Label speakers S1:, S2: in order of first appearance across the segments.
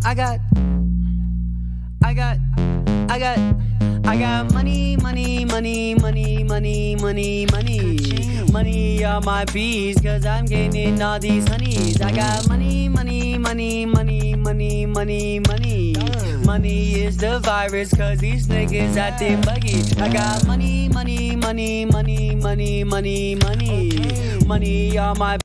S1: I got money, money, money, money, money, money, money. Money on my bees, cause I'm gaining all these honeys. I got money, money, money, money, money, money, money. Money is the virus, cause these niggas acting buggy. I got money, money, money, money, money, money, money. Money on my.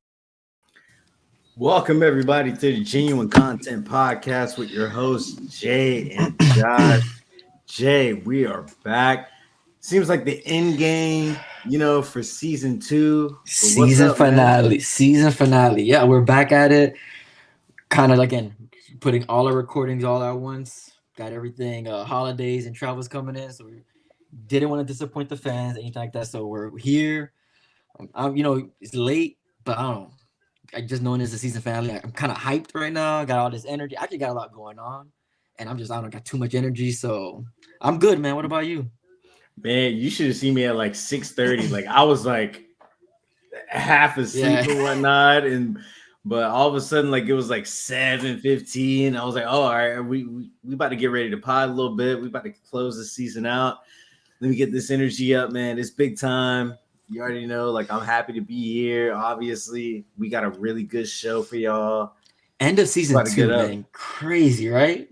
S2: Welcome everybody to the Genuine Content Podcast with your hosts Jay and Josh. Jay, we are back. Seems like the end game, for season 2. But what's
S3: Season
S2: up, man?
S3: finale. Season finale. Yeah, we're back at it. Kind of again, putting all our recordings all at once. Got everything. Holidays and travels coming in, so we didn't want to disappoint the fans, anything like that. So we're here. It's late, but I don't know. I just knowing it's the season finale. I'm kind of hyped right now. I got all this energy. I actually got a lot going on, and I don't got too much energy, so I'm good, man. What about you?
S2: Man, you should have seen me at like 6:30. Like I was like half asleep or whatnot, but all of a sudden, like it was like 7:15. I was like, oh, all right, we about to get ready to pod a little bit. We about to close the season out. Let me get this energy up, man. It's big time. You already know, like I'm happy to be here. Obviously, we got a really good show for y'all.
S3: End of season 2, man. Crazy, right?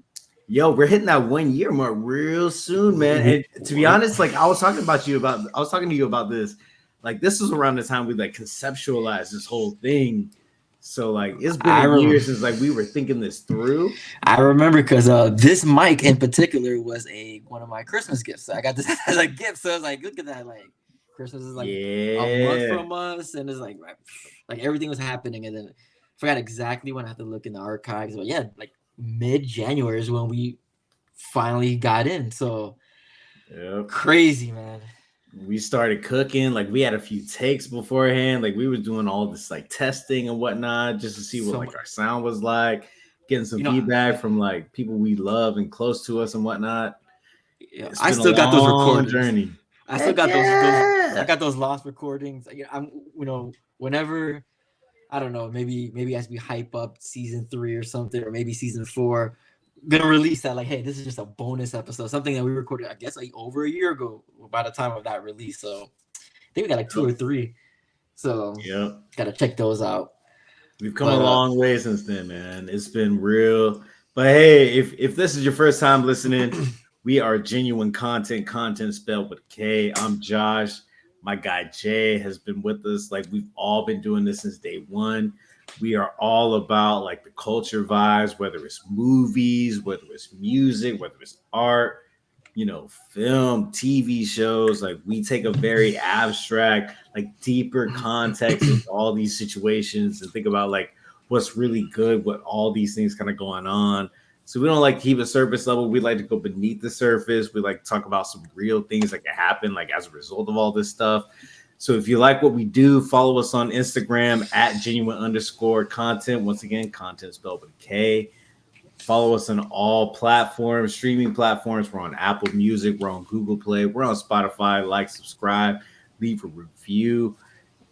S2: Yo, we're hitting that 1 year mark real soon, man. And to be honest, like I was talking to you about this. Like this was around the time we like conceptualized this whole thing. So like it's been a year since like we were thinking this through.
S3: I remember because this mic in particular was one of my Christmas gifts. So I got this as a gift. So I was like, look at that, like Christmas is like a month from us, and it's like everything was happening, and then I forgot exactly when I had to look in the archives. But yeah, like mid-January is when we finally got in. So crazy, man.
S2: We started cooking, like we had a few takes beforehand, like we were doing all this like testing and whatnot just to see what like our sound was like, getting some feedback from like people we love and close to us and whatnot.
S3: I still got those recordings. Journey. I still got those. I got those lost recordings. I'm whenever I don't know, maybe as we hype up season 3 or something, or maybe season 4. Gonna release that like, hey, this is just a bonus episode, something that we recorded I guess like over a year ago by the time of that release. So I think we got like 2 or 3, so gotta check those out.
S2: We've come a long way since then, man. It's been real. But hey, if this is your first time listening, we are Genuine Content spelled with a K. I'm Josh. My guy Jay has been with us. Like we've all been doing this since day one. We are all about like the culture vibes, whether it's movies, whether it's music, whether it's art, film, TV shows. Like we take a very abstract, like deeper context of all these situations and think about like what's really good, what all these things kind of going on. So we don't like to keep it surface level. We like to go beneath the surface. We like to talk about some real things that can happen like as a result of all this stuff. So if you like what we do, follow us on Instagram at genuine_content. Once again, content spelled with a K. Follow us on all platforms, streaming platforms. We're on Apple Music. We're on Google Play. We're on Spotify. Like, subscribe, leave a review.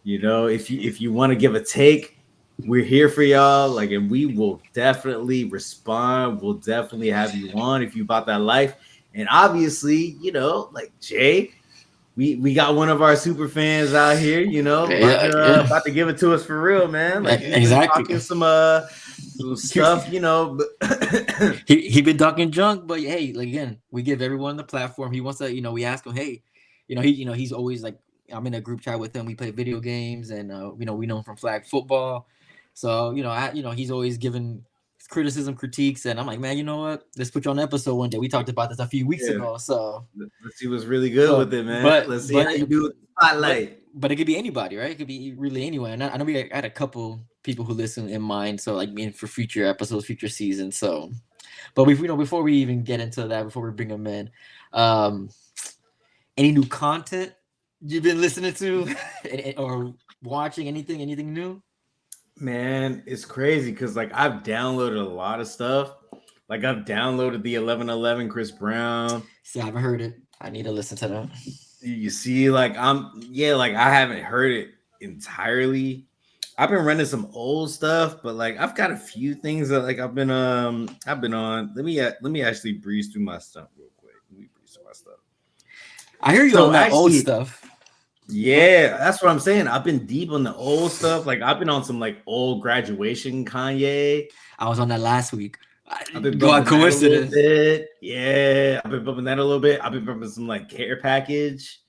S2: If you want to give a take, we're here for y'all. Like, and we will definitely respond. We'll definitely have you on if you bought that life. And obviously, like Jay, we got one of our super fans out here, about to give it to us for real, man. Like
S3: exactly,
S2: talking some stuff,
S3: he been talking junk, but hey, like again, we give everyone the platform. He wants to, we ask him, hey, he's always like, I'm in a group chat with him. We play video games, and we know him from flag football. So he's always given criticism, critiques, and I'm like, man, you know what? Let's put you on an episode one day. We talked about this a few weeks ago, so
S2: let's see what's really good with it, man. Let's see how you do with the spotlight.
S3: But it could be anybody, right? It could be really anyone. And I know we had a couple people who listen in mind, so like for future episodes, future seasons. So, but before we even get into that, before we bring them in, any new content you've been listening to or watching? Anything new?
S2: Man, it's crazy because like I've downloaded a lot of stuff. Like I've downloaded the 11:11 Chris Brown.
S3: See, I haven't heard it. I need to listen to that.
S2: You see, like I haven't heard it entirely. I've been running some old stuff, but like I've got a few things that like I've been on. Let me actually breeze through my stuff real quick. Let me breeze through my stuff.
S3: I hear you
S2: So
S3: on that old
S2: actually,
S3: stuff.
S2: yeah, that's what I'm saying. I've been deep on the old stuff. Like I've been on some like old graduation Kanye.
S3: I was on that last week.
S2: I've been
S3: What
S2: bumping that a little
S3: coincidence.
S2: bit. Yeah, I've been bumping that a little bit. I've been bumping some like Care Package.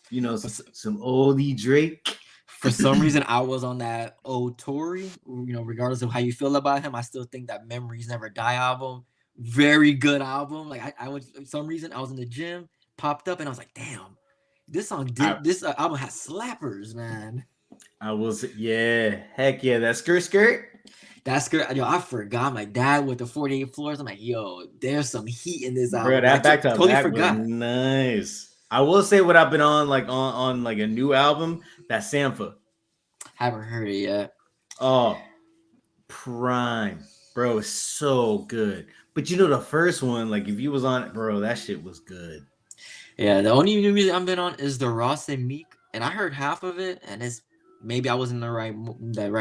S2: You know, some oldie Drake.
S3: For some reason, I was on that old Tory. You know, regardless of how you feel about him, I still think that Memories Never Die album, very good album. Like I was, for some reason, I was in the gym, popped up, and I was like, damn, this song
S2: I,
S3: did this album has slappers, man.
S2: I was, yeah, heck yeah, that skirt.
S3: That's good. Yo, I forgot my dad with the 48 floors. I'm like, yo, there's some heat in this
S2: Bro,
S3: album. I
S2: that back to
S3: totally
S2: back was
S3: forgot.
S2: nice. I will say what I've been on, like on like a new album, that Sampha.
S3: Haven't heard it yet.
S2: Oh, prime, bro, it's so good. But you know the first one, like if you was on it, bro, that shit was good.
S3: Yeah, the only new music I've been on is the Ross and Meek, and I heard half of it, and it's maybe I was in the right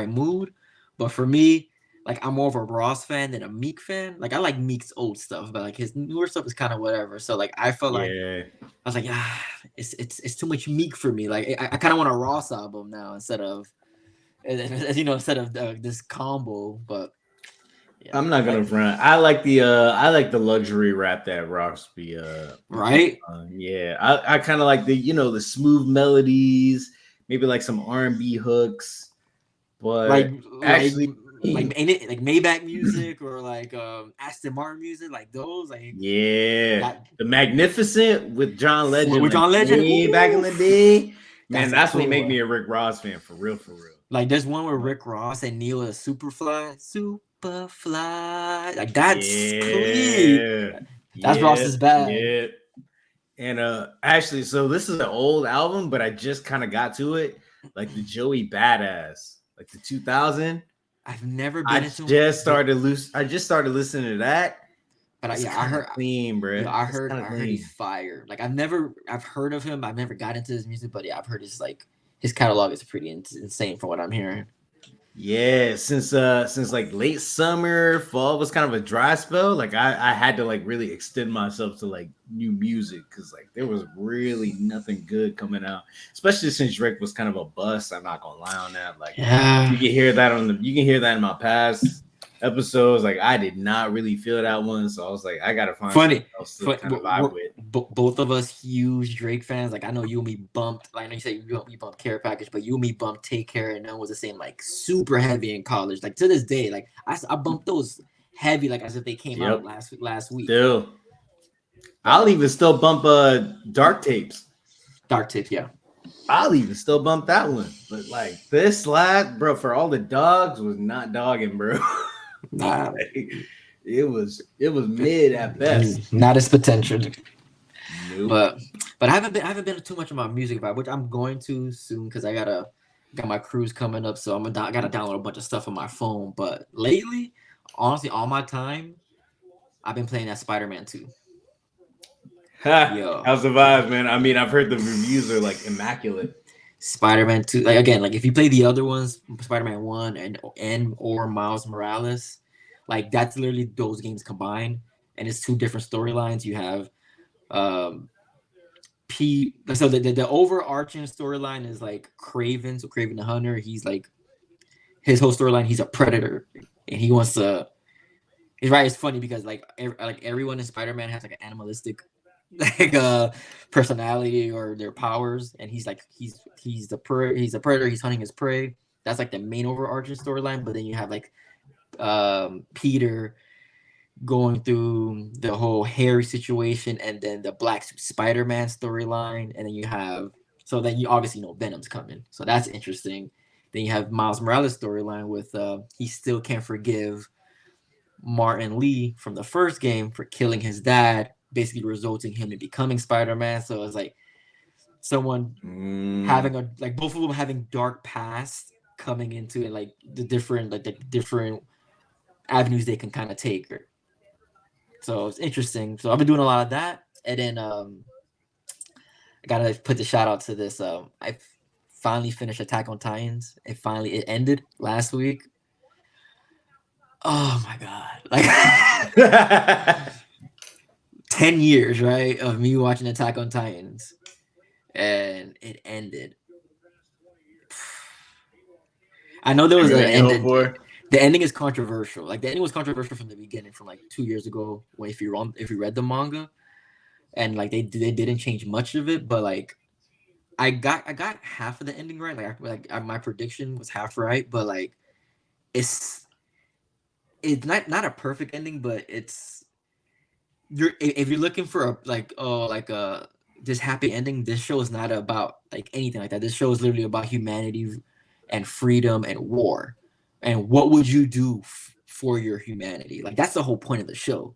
S3: mood, but for me, like I'm more of a Ross fan than a Meek fan. Like I like Meek's old stuff, but like his newer stuff is kind of whatever. So like I felt like
S2: Yeah,
S3: I was like, it's too much Meek for me. Like I kind of want a Ross album now instead of instead of this combo. But yeah,
S2: I'm not gonna front. I like the luxury rap that Rocks be
S3: right.
S2: yeah, I kind of like the smooth melodies, maybe like some R&B hooks,
S3: like
S2: but
S3: like
S2: actually,
S3: like ain't it like Maybach music or like Aston Martin music, like those like
S2: yeah,
S3: that
S2: the Magnificent with John Legend,
S3: with
S2: like
S3: John Legend.
S2: way back in the day, man,
S3: That's a
S2: that's what
S3: clean
S2: made
S3: one.
S2: me a Rick Ross fan for real, for real.
S3: Like there's one with Rick Ross and Neil is Superfly. Like that's clean.
S2: Yeah,
S3: That's
S2: yeah,
S3: Ross's bag.
S2: yeah. And actually, so this is an old album, but I just kind of got to it, like the Joey Badass, like the 2000.
S3: I've never
S2: I
S3: been into
S2: just started listening to that.
S3: but
S2: It's
S3: yeah, I
S2: kind of
S3: heard
S2: clean, bro.
S3: I
S2: It's
S3: heard
S2: kind
S3: I
S2: of
S3: heard he's
S2: clean.
S3: fire. Like I've heard of him. I've never got into his music, but yeah, I've heard his catalog is pretty insane from what I'm hearing.
S2: Yeah, since like late summer, fall was kind of a dry spell. Like I had to like really extend myself to like new music because like there was really nothing good coming out, especially since Drake was kind of a bust. I'm not gonna lie on that. Like
S3: Yeah.
S2: you can hear that in my past episodes. Like I did not really feel that one, so I was like, I gotta find something
S3: Funny,
S2: else to kind of
S3: we're
S2: vibe with.
S3: both of us huge Drake fans. Like I know you and me bumped. Like I know you say you bumped Care Package, but you and me bumped Take Care, and that was the same. Like super heavy in college. Like to this day, like I bumped those heavy, like as if they came out
S2: Yep.
S3: last week.
S2: Still, I'll even still bump Dark Tapes.
S3: Dark Tip, yeah.
S2: I'll even still bump that one. But like this last, bro, for all the dogs was not dogging, bro.
S3: Nah,
S2: Like, it was mid at best.
S3: not as potential.
S2: Nope.
S3: But I haven't been too much of my music vibe, which I'm going to soon because I got my cruise coming up, so I gotta download a bunch of stuff on my phone. But lately, honestly, all my time, I've been playing that Spider-Man 2. Yo,
S2: How's the vibes, man? I mean, I've heard the reviews are like immaculate.
S3: Spider-Man 2, like again, like if you play the other ones, Spider-Man 1 and or Miles Morales, like that's literally those games combined, and it's two different storylines. You have so the overarching storyline is like Craven, so Craven the Hunter, he's like his whole storyline, he's a predator and he wants to he's right, it's funny because like everyone in Spider-Man has like an animalistic like personality or their powers, and he's a predator, he's hunting his prey. That's like the main overarching storyline, but then you have like Peter going through the whole Harry situation, and then the Black Suit Spider-Man storyline, and then you obviously know Venom's coming, so that's interesting. Then you have Miles Morales storyline with he still can't forgive Martin Lee from the first game for killing his dad, basically resulting him in becoming Spider-Man. So it's like someone having both of them having dark past coming into it, like the different avenues they can kind of take. So it's interesting. So I've been doing a lot of that, and then I gotta put the shout out to this. I finally finished Attack on Titans. It ended last week. Oh my god! Like 10 years, right, of me watching Attack on Titans, and it ended. I know there was an ending. The ending is controversial. Like the ending was controversial from the beginning, from like 2 years ago. When if you read the manga, and like they didn't change much of it, but like I got half of the ending right. My prediction was half right, but like it's not a perfect ending, but it's if you're looking for a this happy ending, this show is not about like anything like that. This show is literally about humanity and freedom and war. And what would you do for your humanity? Like that's the whole point of the show.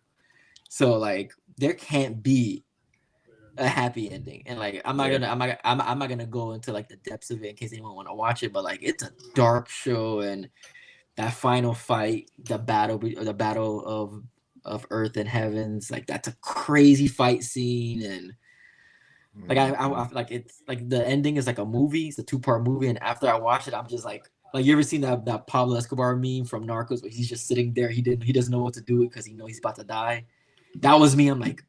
S3: So like there can't be a happy ending. And like I'm not gonna go into like the depths of it in case anyone want to watch it, but like it's a dark show, and that final fight, the battle of Earth and Heavens, like that's a crazy fight scene. And like I like it's like the ending is like a movie. It's a 2-part movie, and after I watch it, I'm just like you ever seen that Pablo Escobar meme from Narcos where he's just sitting there, he doesn't know what to do because he knows he's about to die. That was me. I'm like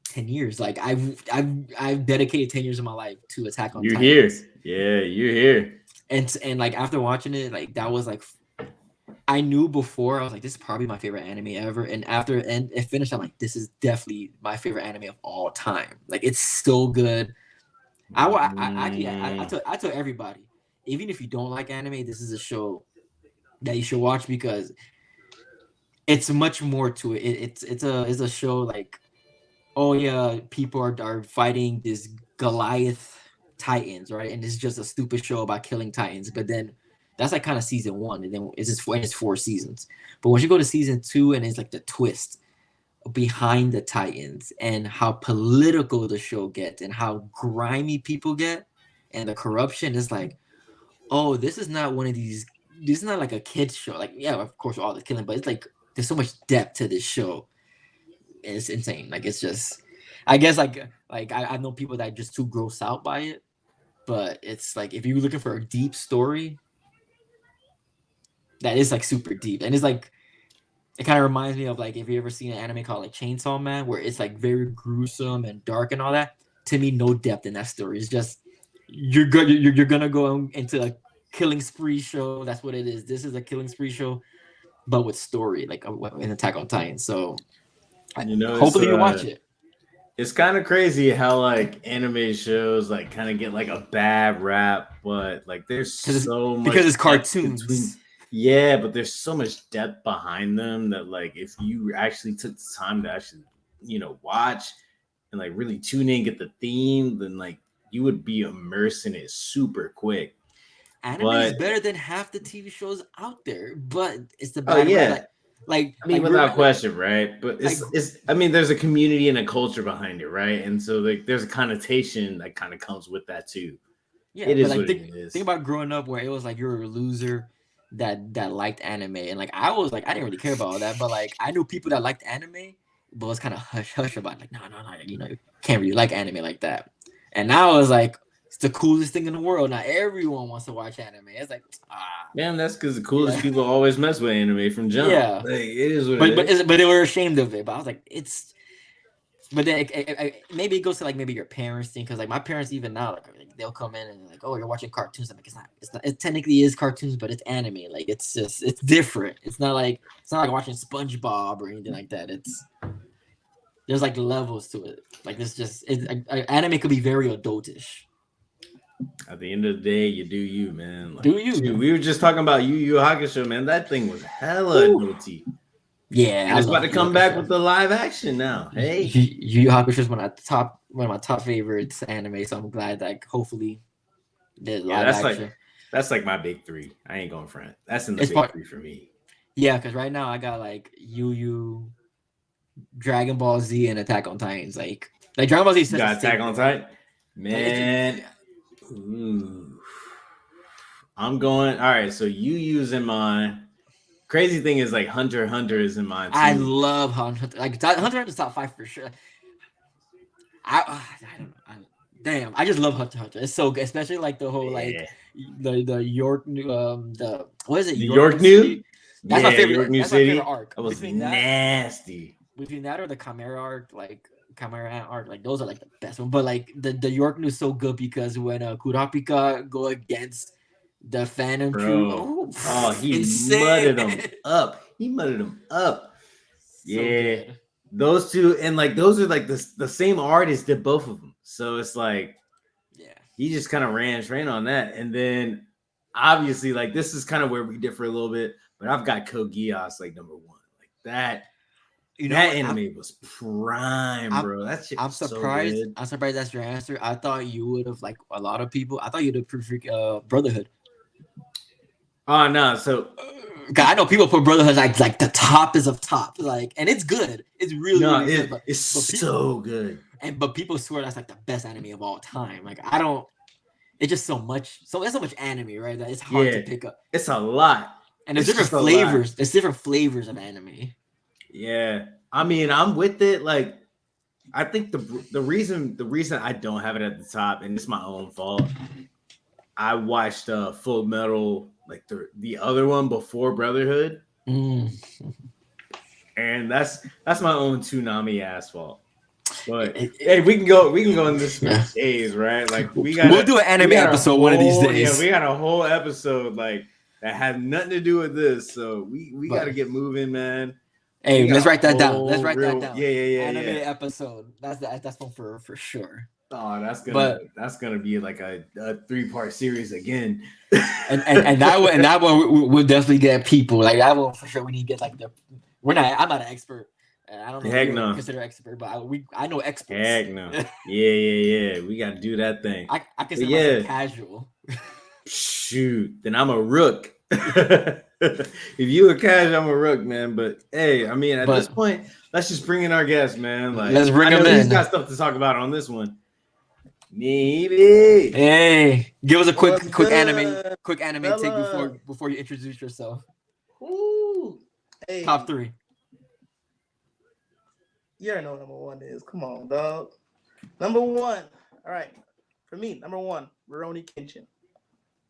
S3: 10 years. Like I've dedicated 10 years of my life to Attack on Titan.
S2: You're here. Yeah, you're here.
S3: And like after watching it, like that was like I knew before, I was like, this is probably my favorite anime ever. And after it finished, I'm like, this is definitely my favorite anime of all time. Like it's so good. I tell everybody, even if you don't like anime, this is a show that you should watch because it's much more to it. It's a show like, oh yeah, people are fighting this Goliath Titans, right? And it's just a stupid show about killing Titans. But then that's like kind of season 1, and then it's 4 seasons. But once you go to season 2, and it's like the twist behind the Titans and how political the show gets and how grimy people get and the corruption is like, oh, this is not one of these. This is not like a kid's show. Like, yeah, of course, all the killing, but it's like there's so much depth to this show. It's insane. Like, it's just, I guess, I know people that are just too grossed out by it, but it's like if you're looking for a deep story, that is like super deep, and it's like it kind of reminds me of like if you ever seen an anime called like Chainsaw Man, where it's like very gruesome and dark and all that. To me, no depth in that story. It's just you're gonna go into a killing spree show. That's what it is. This is a killing spree show, but with story, like an Attack on Titan. So, hopefully you watch it.
S2: It's kind of crazy how like anime shows like kind of get like a bad rap, but like there's so much
S3: because it's cartoons.
S2: Yeah, but there's so much depth behind them that like if you actually took the time to actually watch and like really tune in, get the theme, then like you would be immersed in it super quick.
S3: Anime is better than half the TV shows out there, but it's the bad like
S2: I mean, without question, right? But it's I mean, there's a community and a culture behind it, right? And so like there's a connotation that kind of comes with that too.
S3: Yeah, it is like, what it is. Think about growing up where it was like you're a loser that liked anime, and like I was like I didn't really care about all that, but like I knew people that liked anime, but was kind of hush about it, like no, you can't really like anime like that. And now it's like it's the coolest thing in the world. Now everyone wants to watch anime. It's like
S2: man, that's because the coolest people always mess with anime from jump. Yeah, like, it is what it is.
S3: But they were ashamed of it. But I was like, it's. But then maybe it goes to like maybe your parents thing, because like my parents even now like they'll come in and like, oh, you're watching cartoons. I'm like, it's not. It technically is cartoons, but it's anime. Like it's different. It's not like watching SpongeBob or anything like that. There's like levels to it. Like anime could be very adultish.
S2: At the end of the day, you do you, man. Like,
S3: do you?
S2: Dude, we were just talking about Yu Yu Hakusho, man. That thing was hella adulty.
S3: Yeah,
S2: and it's about to come back with the live action now. Hey,
S3: Yu Yu Hakusho is one of my top favorites anime. So I'm glad that hopefully there's live action.
S2: That's like my big 3. I ain't going front. That's in the big 3 for me.
S3: Yeah, because right now I got like Yu Yu, Dragon Ball Z, and Attack on Titans. Like Dragon Ball Z.
S2: You got Attack on Titan, man. Ooh. I'm going. All right, so Yu Yu's in mine. Crazy thing is like Hunter x Hunter is in mine too.
S3: I love Hunter. Like Hunter x Hunter's top 5 for sure. I don't know. Damn, I just love Hunter x Hunter. It's so good, especially like the whole like the York the what is it?
S2: The
S3: York
S2: York
S3: City?
S2: New?
S3: That's my favorite.
S2: York New
S3: That's my
S2: City.
S3: favorite arc.
S2: That was nasty.
S3: Between that or the Chimera arc, like Chimera arc, like those are like the best one. But like the York New is so good because when Kurapika go against the Phantom Crew,
S2: he
S3: insane.
S2: mudded them up. He mudded them up.
S3: So good.
S2: Those two, and like those are like the same artist did both of them. So it's like, he just kind of ran straight on that. And then obviously, like this is kind of where we differ a little bit, but I've got Code Geass like number one. Like that. That anime was prime, bro. That shit.
S3: I'm surprised.
S2: So good.
S3: I'm surprised that's your answer. I thought you would have, like a lot of people. I thought you'd have preferred Brotherhood.
S2: Oh no, so
S3: I know people put Brotherhood like the top is of top, like, and it's good. It's really, really good.
S2: It's so good.
S3: But people swear that's like the best anime of all time. Like I don't. It's just so much. So there's so much anime, right? That it's hard to pick up.
S2: It's a lot,
S3: and there's different flavors. There's different flavors of anime.
S2: Yeah, I mean, I'm with it. Like, I think the reason I don't have it at the top, and it's my own fault. I watched Full Metal, like the other one before Brotherhood, and that's my own Toonami ass fault. But hey, we can go in this for days, right? Like we'll
S3: do an anime episode one of these days.
S2: Yeah, we got a whole episode like that had nothing to do with this, so we got to get moving, man.
S3: Hey, let's write that down. Let's write that down.
S2: Yeah.
S3: Anime episode. That's one for sure.
S2: Oh, that's gonna be like a 3-part series again.
S3: and that one we'll definitely get people like that one for sure. We need to get like I'm not an expert. I don't know if you're considered expert, but I know experts.
S2: Heck no. Yeah. We gotta do that thing.
S3: I consider myself casual.
S2: Shoot, then I'm a rook. If you a cash, I'm a rook, man. But hey, I mean, at this point, let's just bring in our guest, man. Like,
S3: let's bring him in.
S2: He's got stuff to talk about on this one. Maybe.
S3: Hey, give us a quick anime take before you introduce yourself.
S4: Ooh, hey.
S3: Top 3.
S4: You already know what number 1 is. Come on, dog. Number 1. All right, for me, number 1, Rurouni Kenshin.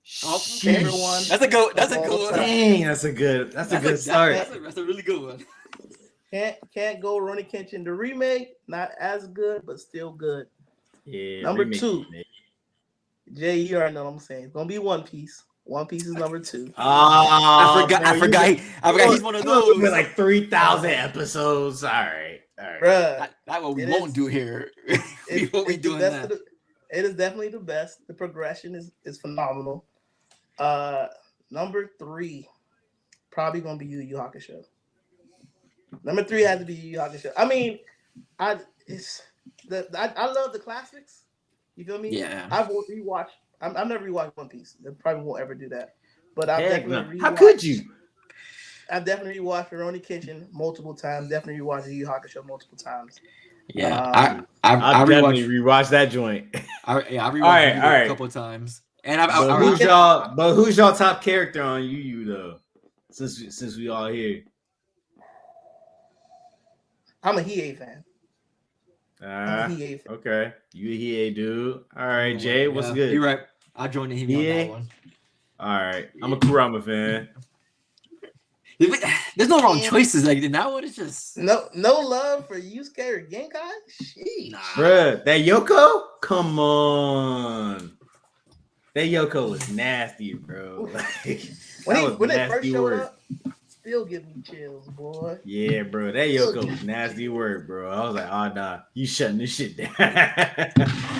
S4: Favorite one.
S3: That's a good one.
S2: Dang, that's a good start.
S3: That's a really good one.
S4: Can't go Rurouni Kenshin. The remake, not as good, but still good.
S2: Yeah.
S4: Number 2. Jay, you already know what I'm saying. It's gonna be One Piece. One Piece is number 2.
S3: I forgot. He's one of those.
S2: With like 3,000 episodes. All right.
S4: Bruh,
S3: that's what we won't do here. We won't be doing that.
S4: It is definitely the best. The progression is phenomenal. Number 3, probably gonna be Yu Yu Hakusho. Number 3 has to be Yu Yu Hakusho. I mean, I love the classics. You feel me?
S3: Yeah.
S4: I've never rewatched One Piece. I probably won't ever do that. But I've definitely
S2: How could you?
S4: I've definitely rewatched Rurouni Kenshin multiple times. Definitely rewatched Yu Yu Hakusho multiple times.
S3: Yeah,
S2: I definitely rewatched that joint.
S3: I rewatched it a couple of times. And
S2: who's y'all top character on Yu Yu though? Since we all here,
S4: I'm a Hiei fan.
S2: Okay, you a Hiei dude. All right, Jay, what's good?
S3: You're right. I joined the Hiei on that one.
S2: All right, I'm a Kurama fan.
S3: There's no wrong choices. Like in that one, it's just
S4: no love for Yusuke or Genkai. Sheesh.
S2: Bruh, that Yoko? Come on. That Yoko was nasty, bro. Like,
S4: when it first showed up, still give me chills, boy.
S2: Yeah, bro. That Yoko was nasty work, bro. I was like, oh nah, you shutting this shit down.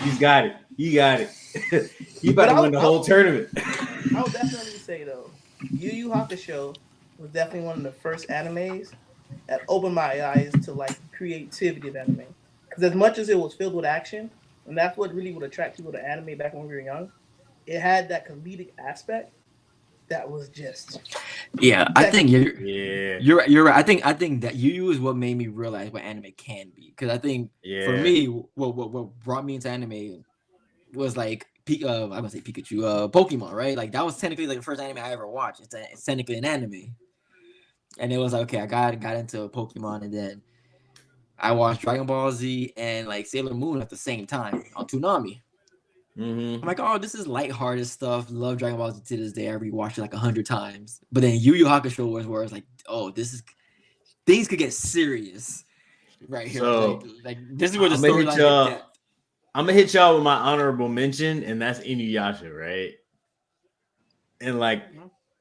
S2: He's got it. He about to win the whole tournament.
S4: I would definitely say though, Yu Yu Hakusho was definitely one of the first animes that opened my eyes to like creativity of anime. Because as much as it was filled with action, and that's what really would attract people to anime back when we were young, it had that comedic aspect that was just.
S3: Yeah, I think you're right. I think that Yu Yu is what made me realize what anime can be. Because I think for me, what brought me into anime was like I'm gonna say Pikachu, Pokemon, right? Like that was technically like the first anime I ever watched. It's technically an anime. And it was like, okay, I got into Pokemon, and then I watched Dragon Ball Z and like Sailor Moon at the same time on Toonami. I'm like, oh, this is lighthearted stuff. Love Dragon Ball Z to this day. I rewatched it like 100 times. But then Yu Yu Hakusho was where it's like, oh, things could get serious right here.
S2: So,
S3: like this is where the
S2: I'm gonna hit
S3: storyline
S2: y'all.
S3: get depth.
S2: I'm gonna hit y'all with my honorable mention, and that's Inuyasha, right? And like,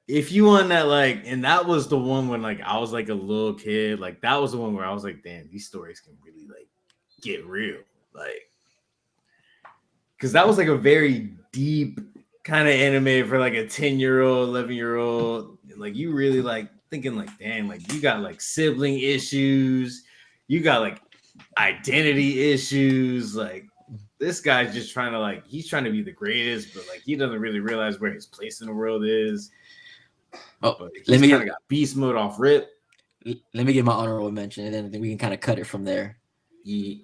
S2: if you want that, like, and that was the one when like I was like a little kid, like that was the one where I was like, damn, these stories can really like get real, like, because that was like a very deep kind of anime for like a 10-year-old, 11-year-old. Like, you really like thinking like, damn, like you got like sibling issues, you got like identity issues, like. This guy's just trying to like, he's trying to be the greatest, but like he doesn't really realize where his place in the world is.
S3: Oh,
S2: but he's kind of got beast mode off rip.
S3: Let me get my honorable mention, and then we can kind of cut it from there.
S2: Yeah.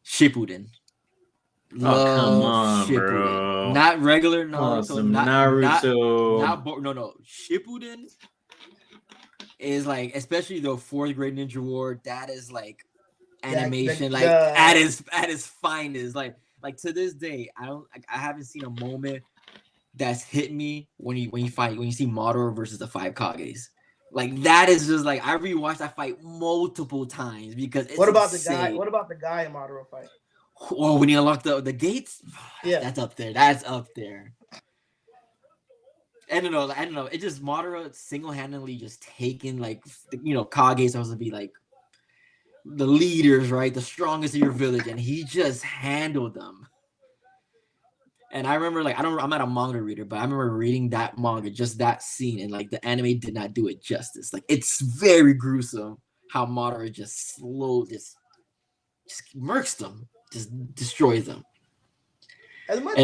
S3: Shippuden.
S2: Oh, come on, Shippuden. Bro.
S3: Not regular Naruto. Not
S2: Naruto.
S3: No. Shippuden is like, especially the 4th grade Ninja War. That is like animation, like at its finest. Like to this day, I haven't seen a moment that's hit me when you see Madara versus the 5 Kages. Like that is just like, I rewatched that fight multiple times because it's
S4: What about
S3: insane.
S4: the guy? What about the guy in Madara fight?
S3: Oh, when he unlocked the gates,
S4: yeah,
S3: that's up there. I don't know. It just Madara single-handedly just taking like, Kage supposed to be like the leaders, right? The strongest of your village, and he just handled them. And I remember, like, I'm not a manga reader, but I remember reading that manga, just that scene, and like the anime did not do it justice. Like, it's very gruesome how Madara just just murks them, just destroys them.
S4: As much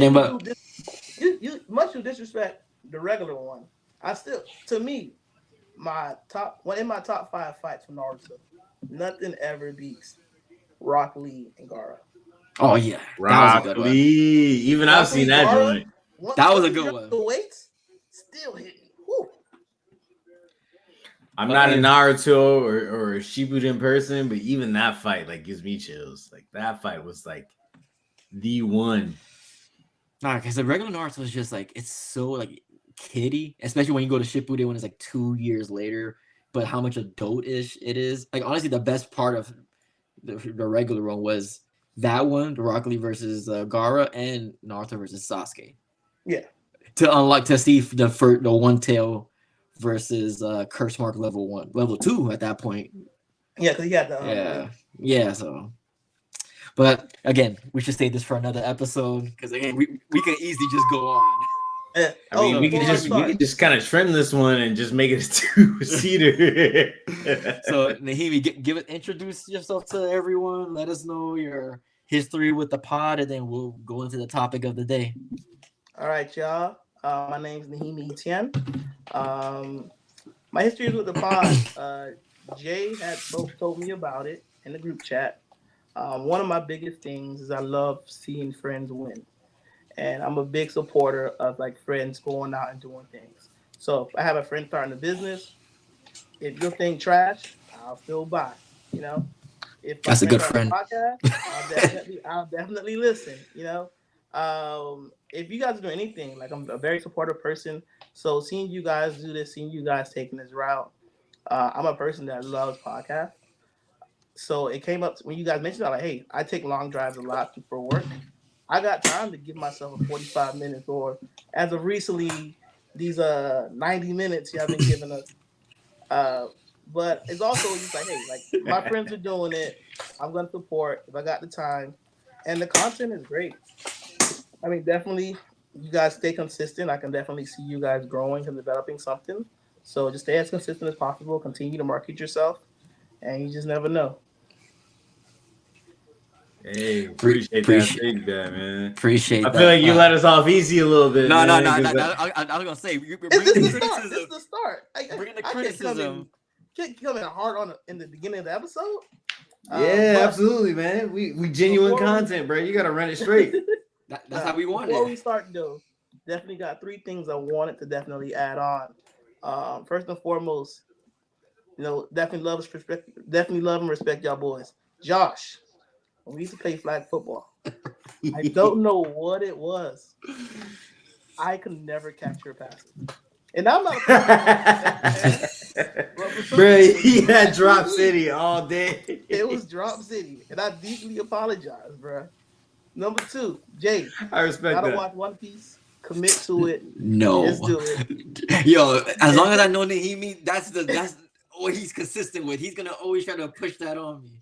S4: you disrespect the regular one, I still, to me, my top 5 fights from Naruto, nothing ever beats Rock Lee and Gaara.
S3: Oh yeah,
S2: Rock Lee. Even I've seen that joint.
S3: That was a good one.
S4: The weights still hit me. Woo.
S2: I'm not a Naruto or a Shippuden person, but even that fight like gives me chills. Like that fight was like the one.
S3: Nah, because the regular Naruto is just like, it's so like kiddie, especially when you go to Shippuden when it's like 2 years later. But how much adult-ish it is. Like honestly, the best part of the regular one was that one, the Rock Lee versus Gaara, and Naruto versus Sasuke.
S4: Yeah.
S3: To see the one tail versus Curse Mark level 2 at that point.
S4: Yeah, because he had the
S3: yeah. So, but again, we should save this for another episode because again, we can easily just go on.
S2: I mean, we could just kind of trim this one and just make it a 2-seater.
S3: So, Nehieme, introduce yourself to everyone. Let us know your history with the pod, and then we'll go into the topic of the day.
S4: All right, y'all. My name is Nehieme Etienne. My history is with the pod. Jay had both told me about it in the group chat. One of my biggest things is I love seeing friends win. And I'm a big supporter of like friends going out and doing things. So if I have a friend starting a business, if your thing trash, I'll still buy. If
S3: that's a good friend.
S4: Podcast, I'll definitely listen. If you guys do anything, like I'm a very supportive person. So seeing you guys do this, seeing you guys taking this route, I'm a person that loves podcasts. So it came up when you guys mentioned, like, hey, I take long drives a lot for work. I got time to give myself a 45 minutes, or as of recently, these 90 minutes you have been giving us. But it's also just like, hey, like my friends are doing it. I'm gonna support if I got the time, and the content is great. I mean, definitely, you guys stay consistent. I can definitely see you guys growing and developing something. So just stay as consistent as possible. Continue to market yourself, and you just never know.
S2: Hey, appreciate that, man.
S3: Appreciate that.
S2: I feel like you let us off easy a little bit.
S3: No. I was gonna say,
S4: this is the start.
S3: Bring the criticism.
S4: Can't come in hard in the beginning of the episode.
S2: Yeah, absolutely, man. We genuine content, bro. You gotta run it straight.
S3: That's how we want it.
S4: Before we start, though, definitely got 3 things I wanted to definitely add on. First and foremost, definitely love and respect y'all boys. Josh. We used to play flag football. I don't know what it was. I could never capture passes. And I'm not a fan, but for some
S2: Bro,
S4: reason,
S2: he had
S4: that
S2: Drop
S4: TV,
S2: City all day.
S4: it was Drop City. And I deeply apologize, bro. Number 2, Jay,
S2: I respect
S4: gotta
S2: that.
S4: watch One Piece. Commit to it.
S3: No.
S4: Just do it.
S3: Yo, as long as I know Nehieme, that's what he's consistent with. He's gonna always try to push that on me.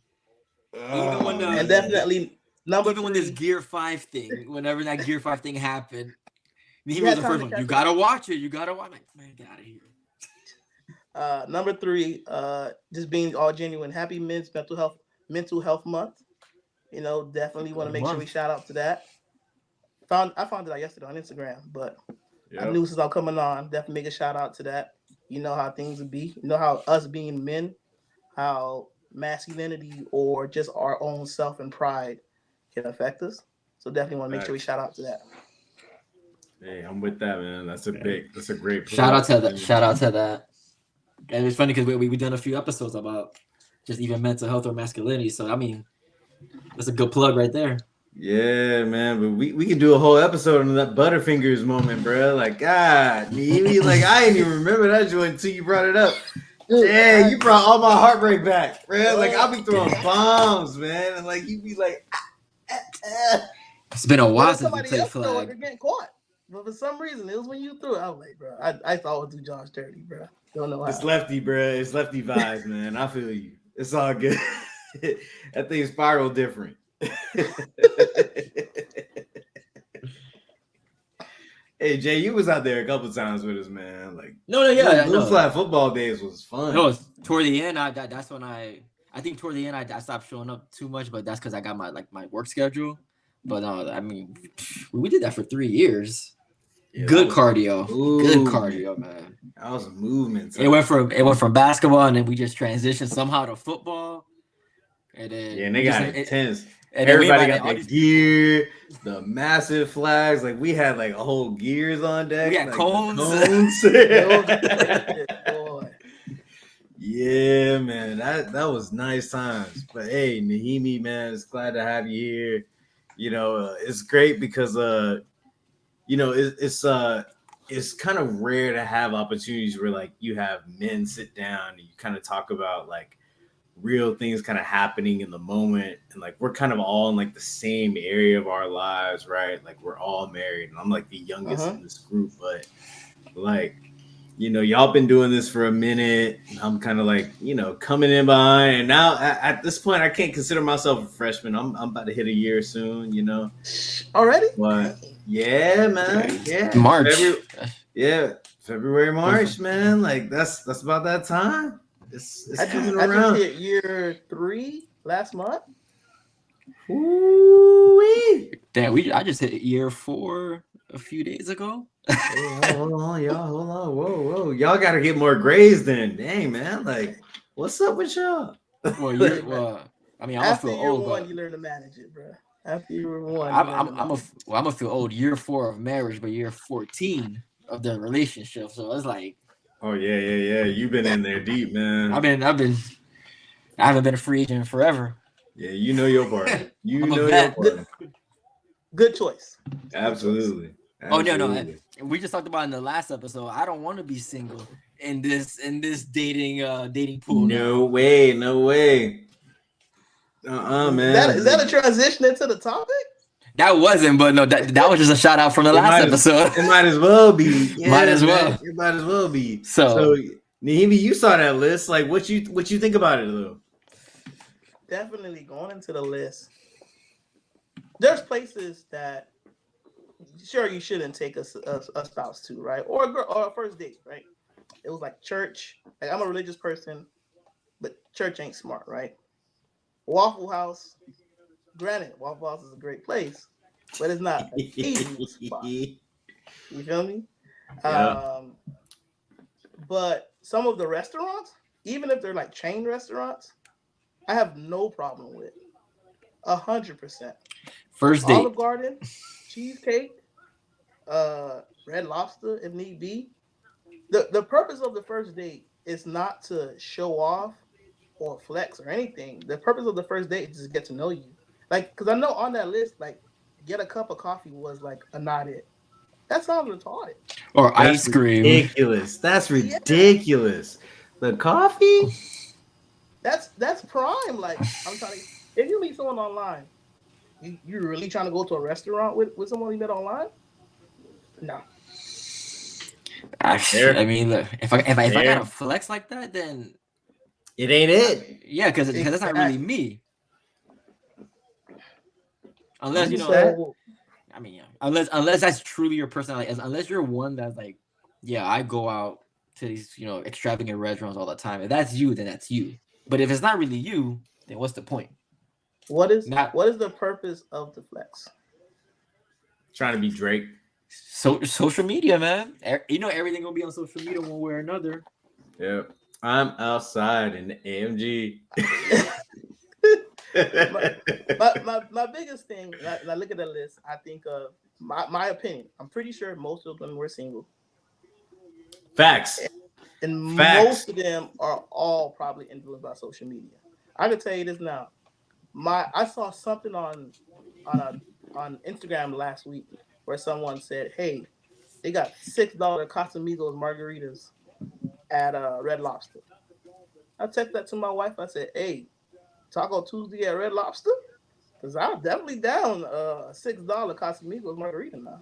S3: Even when
S4: And definitely number
S3: even
S4: 3,
S3: when this Gear 5 thing, whenever that Gear 5 thing happened, Nehieme
S4: You had
S3: was the
S4: time
S3: first
S4: to
S3: one.
S4: catch
S3: You
S4: up.
S3: gotta watch it. You gotta watch. Like, man, get out of here.
S4: Number 3, just being all genuine. Happy Men's Mental Health Month. You know, definitely want to make sure we shout out to that. I found it out yesterday on Instagram, but I knew since I'm coming on, definitely make a shout out to that. You know how things would be. You know how us being men, how masculinity or just our own self and pride can affect us. So definitely want to make sure we shout out to that.
S2: Hey, I'm with that, man. That's a great
S3: Shout out to that. Shout out to that. And it's funny because we done a few episodes about just even mental health or masculinity. So I mean, that's a good plug right there.
S2: Yeah, man, but we can do a whole episode on that Butterfingers moment, bro. Like, God, like I didn't even remember that joint until you brought it up. Yeah, you brought all my heartbreak back, bro. Like I'll be throwing bombs, man, and like you be like,
S3: It's been a while
S4: But
S3: since we
S4: somebody
S3: played
S4: else throw it,
S3: flag.
S4: they're getting caught. But for some reason, it was when you threw it. I was like, bro, I thought do Josh dirty, bro. Don't know how.
S2: It's lefty, bro. It's lefty vibes, man. I feel you. It's all good. That thing spiral different. Hey Jay, you was out there a couple times with us, man. Like those flag football days was fun.
S3: No, toward the end, that's when I think toward the end I stopped showing up too much, but that's because I got my work schedule. But I mean, we did that for 3 years.
S2: Yeah,
S3: good cardio, man.
S2: That was a movement.
S3: It went from basketball, and then we just transitioned somehow to football. And then
S2: and they got intense.
S3: And
S2: everybody got the gear, the massive flags. Like we had like a whole gears on deck.
S3: We had
S2: like
S3: cones.
S2: Yeah, man, that was nice times. But hey, Nehieme, man, it's glad to have you here. You know, it's great because you know, it's kind of rare to have opportunities where like you have men sit down and you kind of talk about like real things kind of happening in the moment, and like we're kind of all in like the same area of our lives, right? Like we're all married, and I'm like the youngest in this group, but like, you know, y'all been doing this for a minute. I'm kind of like, you know, coming in behind, and now at this point I can't consider myself a freshman. I'm about to hit a year soon, you know.
S4: Already?
S2: But yeah, man. Yeah.
S3: March.
S2: February, March, man. Like that's about that time. It's coming around.
S4: I just hit year 3 last month.
S3: Ooh-wee. Damn, I just hit year 4 a few days ago.
S2: Hey, hold on, y'all. Hold on. Whoa. Y'all gotta get more grades then. Dang, man. Like, what's up with y'all?
S3: Well, I mean, I'm gonna feel old.
S4: But you learn to manage it, bro. After year 1,
S3: I'm gonna feel old. Year 4 of marriage, but year 14 of the relationship. So it's like,
S2: oh yeah. You've been in there deep, man.
S3: I haven't been a free agent in forever.
S2: Yeah, you know your part. You know your part.
S4: Good choice.
S2: Absolutely.
S3: Oh no. We just talked about in the last episode. I don't want to be single in this dating pool.
S2: No way. Man.
S4: Is that a transition into the topic?
S3: That wasn't, but no, that was just a shout out from the last episode.
S2: It might as well be. Yeah,
S3: might as well.
S2: It might as well be.
S3: So
S2: Nehieme, you saw that list. Like, what you think about it, though?
S4: Definitely going into the list. There's places that sure you shouldn't take a spouse to, right? Or a girl, or a first date, right? It was like church. Like, I'm a religious person, but church ain't smart, right? Waffle House. Granted, Waffle House is a great place, but it's not an easy spot. You feel me?
S2: Yeah.
S4: But some of the restaurants, even if they're like chain restaurants, I have no problem with 100%.
S3: First date.
S4: Olive Garden, cheesecake, Red Lobster if need be. The purpose of the first date is not to show off or flex or anything. The purpose of the first date is to get to know you. Like, because I know on that list, like, get a cup of coffee was like a not it. That sounds retarded.
S3: Or
S2: That's
S3: ice cream.
S2: ridiculous. That's ridiculous. The coffee?
S4: That's prime. Like I'm trying to. If you meet someone online, you're really trying to go to a restaurant with someone you met online? No.
S3: I mean, look, if I got a flex like that, then
S2: it ain't it.
S3: Yeah, because that's not really me. Unless you know,
S4: So,
S3: I mean, yeah. Unless that's truly your personality. Unless you're one that's like, yeah, I go out to these extravagant restaurants all the time. If that's you, then that's you. But if it's not really you, then what's the point?
S4: What is the purpose of the flex?
S2: Trying to be Drake.
S3: Social media, man. Everything gonna be on social media one way or another.
S2: Yep. I'm outside in the AMG.
S4: my biggest thing, I look at the list, I think of my opinion. I'm pretty sure most of them were single.
S2: Facts.
S4: And most of them are all probably influenced by social media. I can tell you this now. I saw something on Instagram last week where someone said, "Hey, they got $6 Casamigos margaritas at Red Lobster." I texted that to my wife. I said, "Hey, Taco Tuesday at Red Lobster? Because I'm definitely down a $6 Casamigos margarita now."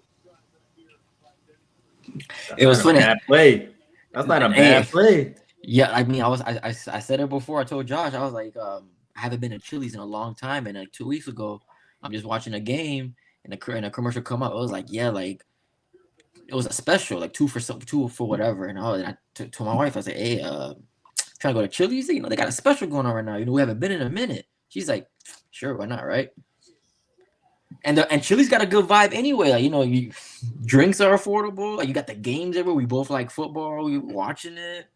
S3: It was funny.
S2: Bad play. That's not a bad play.
S3: Yeah, I mean, I said it before. I told Josh, I was like, I haven't been to Chili's in a long time, and like 2 weeks ago, I'm just watching a game, and a commercial come up. I was like, yeah, like it was a special, like two for whatever. And I told my wife, I said, hey, trying to go to Chili's. They got a special going on right now. We haven't been in a minute. She's like, sure, why not, right? And Chili's got a good vibe anyway. Like, drinks are affordable. Like, you got the games everywhere. We both like football. We watching it.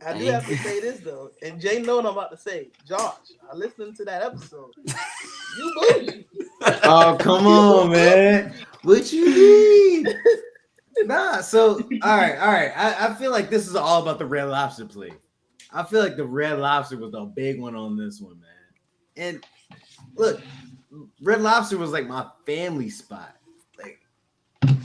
S4: I do have to say this though, and Jay know what I'm about to say. Josh, I listened to that episode. You bougie.
S2: Oh, come on, man. What you mean? Nah, so all right. I feel like this is all about the Red Lobster play. I feel like the Red Lobster was the big one on this one, man. And look, Red Lobster was like my family spot. Like,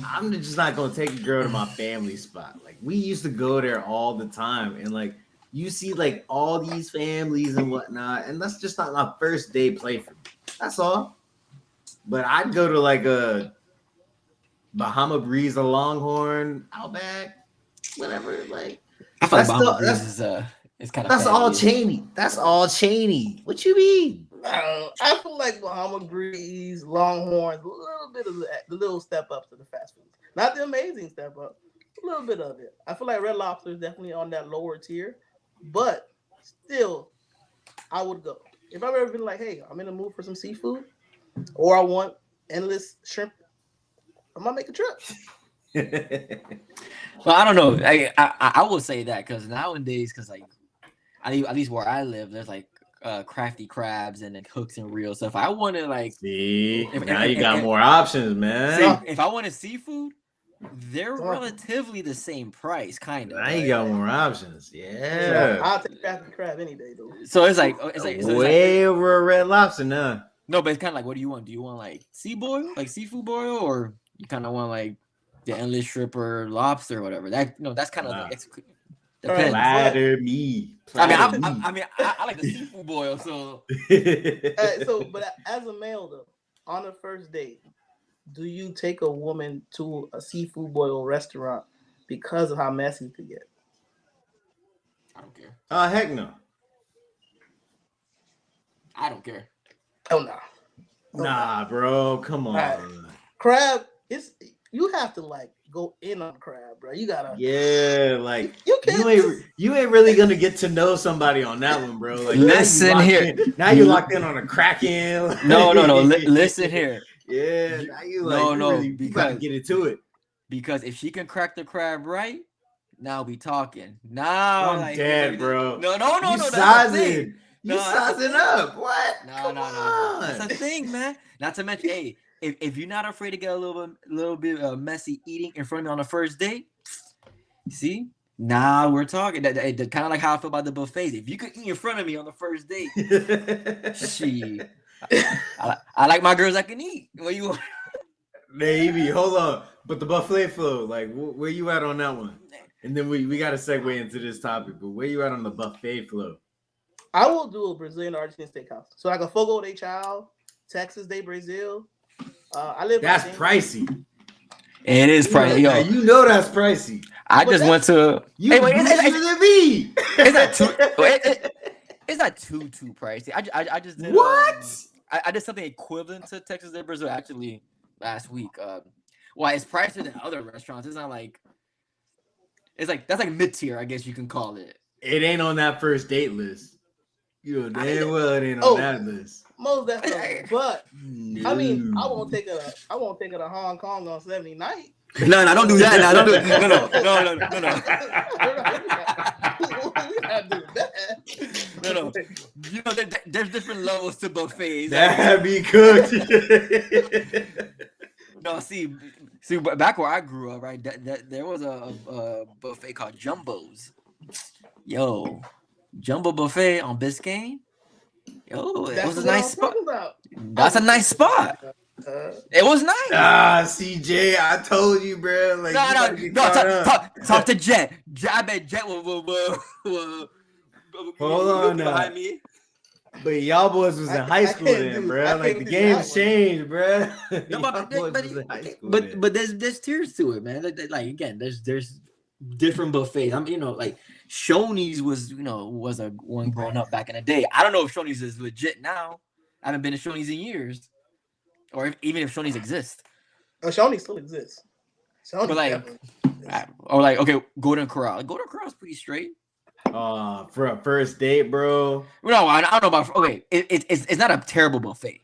S2: I'm just not gonna take a girl to my family spot. Like, we used to go there all the time, and like you see like all these families and whatnot, and that's just not my first day play for me. That's all. But I'd go to like a Bahama Breeze, a Longhorn, Outback, whatever. Like,
S3: I feel like Bahama Breeze is kind of.
S2: That's all Cheney. That's all Cheney. What you mean?
S4: I feel like Bahama Breeze, Longhorns, a little bit of the little step ups to the fast food. Not the amazing step up, a little bit of it. I feel like Red Lobster is definitely on that lower tier, but still, I would go. If I've ever been like, hey, I'm in the mood for some seafood, or I want endless shrimp, I might make a trip.
S3: Well, I don't know. I will say that because nowadays, like at least where I live, there's like crafty crabs and then hooks and reels. So if I want to like
S2: see, now you got more options, man.
S3: If I wanted seafood, they're relatively the same price, kind of.
S2: Now you got more options. Yeah,
S4: I'll take crafty crab any day, though.
S3: So it's like
S2: way over a Red Lobster now.
S3: No, but it's kind of like, what do you want? Do you want like seafood boil, or you kind of want like the endless shrimp or lobster or whatever? That's kind of depends.
S2: Platter me.
S3: I mean, I like the seafood boil. So,
S4: but as a male though, on a first date, do you take a woman to a seafood boil restaurant because of how messy it could get?
S3: I don't care.
S2: Heck no.
S3: I don't care.
S4: Oh no.
S2: Nah, bro. Come on.
S4: Right. Crab, you have to like go in on crab, bro. You gotta.
S2: Yeah, like you ain't really gonna get to know somebody on that one, bro. Like,
S3: listen here.
S2: Now you're locked in on a Kraken.
S3: No. Listen here.
S2: Yeah. Now you you gotta get into it.
S3: Because if she can crack the crab right, now we talking. Now
S2: I'm dead, bro.
S3: No.
S2: You sizing. You sizing up. What?
S3: No. That's a thing, man. Not to mention, hey, if you're not afraid to get a little bit messy eating in front of me on the first date, see, now we're talking. That kind of like how I feel about the buffets. If you could eat in front of me on the first date, I like my girls that can eat. What you want?
S2: Maybe. Hold on. But the buffet flow, like, where you at on that one? And then we got to segue into this topic. But where you at on the buffet flow?
S4: I will do a Brazilian or Argentine steakhouse. So like a Fogo de Chao, Texas de Brazil. I live.
S2: That's pricey.
S3: It is pricey.
S2: Yo, you know that's pricey.
S3: I just went to.
S2: You wait,
S3: it's not too. It's not too pricey. I just did.
S2: What?
S3: I did something equivalent to Texas de Brazil actually last week. Well, it's pricier than other restaurants. It's not like. It's like that's like mid tier, I guess you can call it.
S2: It ain't on that first date list. You know damn well it ain't on that list.
S4: Most definitely, but no. I mean, I won't take her to Hong Kong on 70 night.
S3: No, don't do that. No, don't do no. You know, there's different levels to buffets.
S2: That'd be cooked.
S3: No, see, back where I grew up, right? There was a buffet called Jumbo's. Yo, Jumbo Buffet on Biscayne. Yo, it was a nice spot. That's a nice spot. It was nice.
S2: CJ, I told you, bro. Like,
S3: talk to Jet. I bet Jet will
S2: hold on
S3: behind me.
S2: But y'all boys was in high school then, bro. Like the game's changed, bro.
S3: But there's tiers to it, man. Like again, there's different buffets. Like Shoney's was a one growing up back in the day. I don't know if Shoney's is legit now. I haven't been to Shoney's in years, or even if Shoney's exists.
S4: Shoney's still exists.
S3: Okay, Golden Corral. Golden Corral's pretty straight.
S2: For a first date, bro.
S3: No, I don't know about. Okay, it's not a terrible buffet.